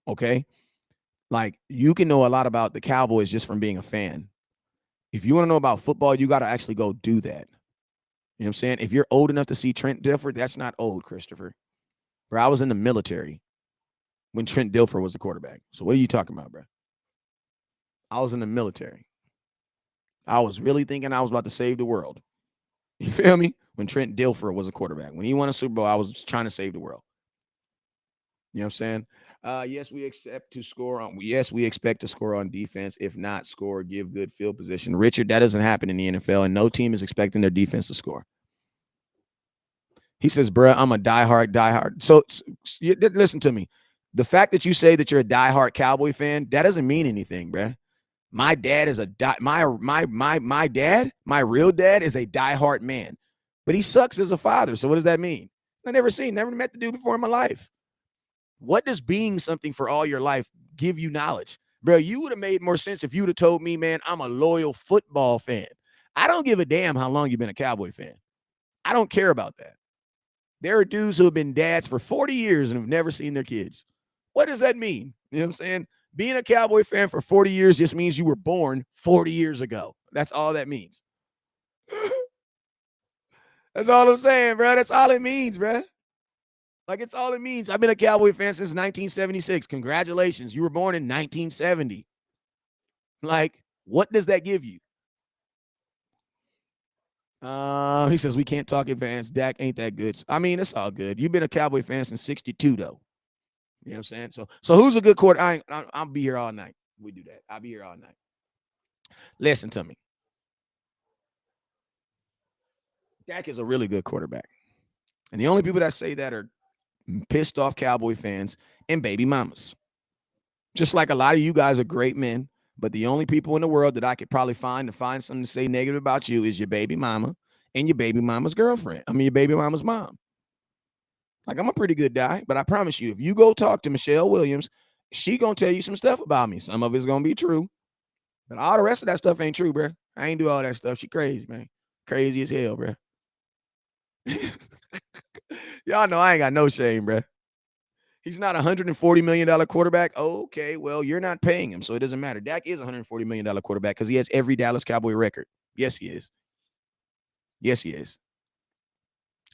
Okay? Like, you can know a lot about the Cowboys just from being a fan. If you want to know about football, you got to actually go do that. You know what I'm saying? If you're old enough to see Trent Dilfer, that's not old, Christopher. Bro, I was in the military when Trent Dilfer was the quarterback. So what are you talking about, bro? I was in the military. I was really thinking I was about to save the world. You feel me? When Trent Dilfer was a quarterback. When he won a Super Bowl, I was trying to save the world. You know what I'm saying? Yes, we expect to score on defense. If not score, give good field position. Richard, that doesn't happen in the NFL, and no team is expecting their defense to score. He says, bruh, I'm a diehard. So listen to me. The fact that you say that you're a diehard Cowboy fan, that doesn't mean anything, bruh. My dad is my real dad is a diehard man, but he sucks as a father. So what does that mean? Never met the dude before in my life. What does being something for all your life give you knowledge? Bro, you would have made more sense if you would have told me, man, I'm a loyal football fan. I don't give a damn how long you've been a Cowboy fan. I don't care about that. There are dudes who have been dads for 40 years and have never seen their kids. What does that mean? You know what I'm saying? Being a Cowboy fan for 40 years just means you were born 40 years ago. That's all that means. That's all I'm saying, bro. That's all it means, bro. Like, it's all it means. I've been a Cowboy fan since 1976. Congratulations. You were born in 1970. Like, what does that give you? He says we can't talk advanced. Dak ain't that good. I mean, it's all good. You've been a Cowboy fan since 62, though. You know what I'm saying? So who's a good quarter? I'll be here all night. We do that. I'll be here all night. Listen to me. Dak is a really good quarterback. And the only people that say that are pissed off Cowboy fans and baby mamas. Just like a lot of you guys are great men, But the only people in the world that I could probably find something to say negative about you is your baby mama and your baby mama's girlfriend. I mean, your baby mama's mom. Like, I'm a pretty good guy, but I promise you, if you go talk to Michelle Williams, she gonna tell you some stuff about me. Some of it's gonna be true, but all the rest of that stuff ain't true, bro. I ain't do all that stuff. She crazy, man. Crazy as hell, bro. Y'all know I ain't got no shame, bro. He's not a $140 million quarterback. Okay, well, you're not paying him, so it doesn't matter. Dak is a $140 million quarterback because he has every Dallas Cowboy record. Yes, he is. Yes, he is.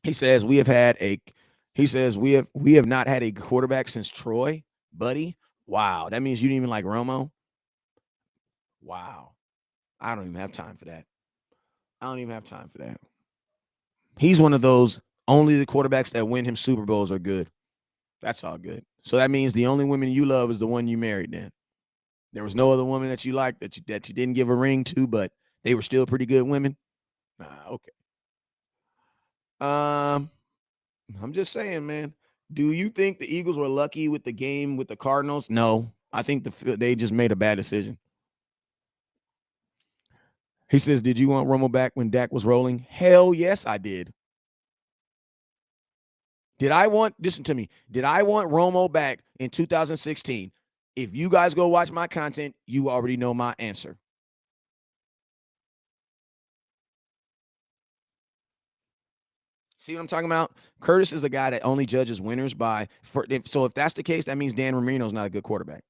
He says we have not had a quarterback since Troy, buddy. Wow. That means you didn't even like Romo. Wow. I don't even have time for that. I don't even have time for that. He's one of those only the quarterbacks that win him Super Bowls are good. That's all good. So that means the only woman you love is the one you married then. There was no other woman that you liked that you didn't give a ring to, but they were still pretty good women. Okay. I'm just saying, man. Do you think the Eagles were lucky with the game with the Cardinals? No. I think they just made a bad decision. He says, did you want Romo back when Dak was rolling? Hell yes, I did. Listen to me, did I want Romo back in 2016? If you guys go watch my content, you already know my answer. See what I'm talking about? Curtis is a guy that only judges winners so if that's the case, that means Dan Marino's not a good quarterback.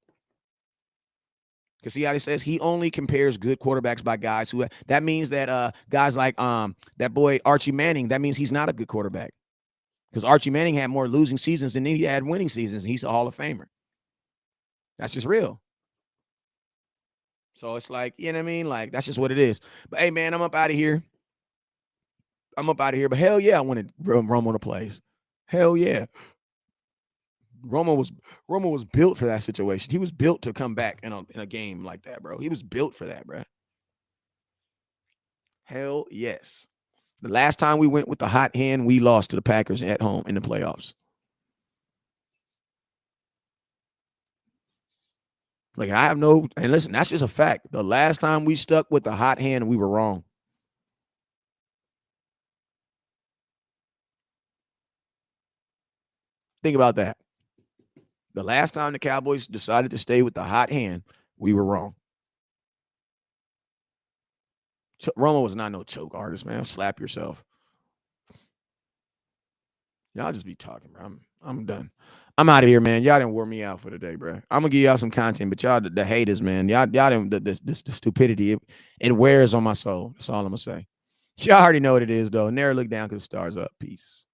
Because see how he says he only compares good quarterbacks by guys that means that guys like that boy Archie Manning, that means he's not a good quarterback. Because Archie Manning had more losing seasons than he had winning seasons. And he's a Hall of Famer. That's just real. So it's like, you know what I mean? Like, that's just what it is. But hey, man, I'm up out of here. But hell yeah, I wanted Romo to play. Hell yeah. Romo was built for that situation. He was built to come back in a game like that, bro. He was built for that, bro. Hell yes. The last time we went with the hot hand, we lost to the Packers at home in the playoffs. Like, and listen, that's just a fact. The last time we stuck with the hot hand, we were wrong. Think about that. The last time the Cowboys decided to stay with the hot hand, we were wrong. Romo was not no choke artist, man. Slap yourself. Y'all just be talking, bro. I'm done. I'm out of here, man. Y'all didn't wear me out for the day, bro. I'm gonna give y'all some content, but y'all the haters, man. Y'all didn't the stupidity. It wears on my soul. That's all I'm gonna say. Y'all already know what it is, though. Never look down because the stars up. Peace.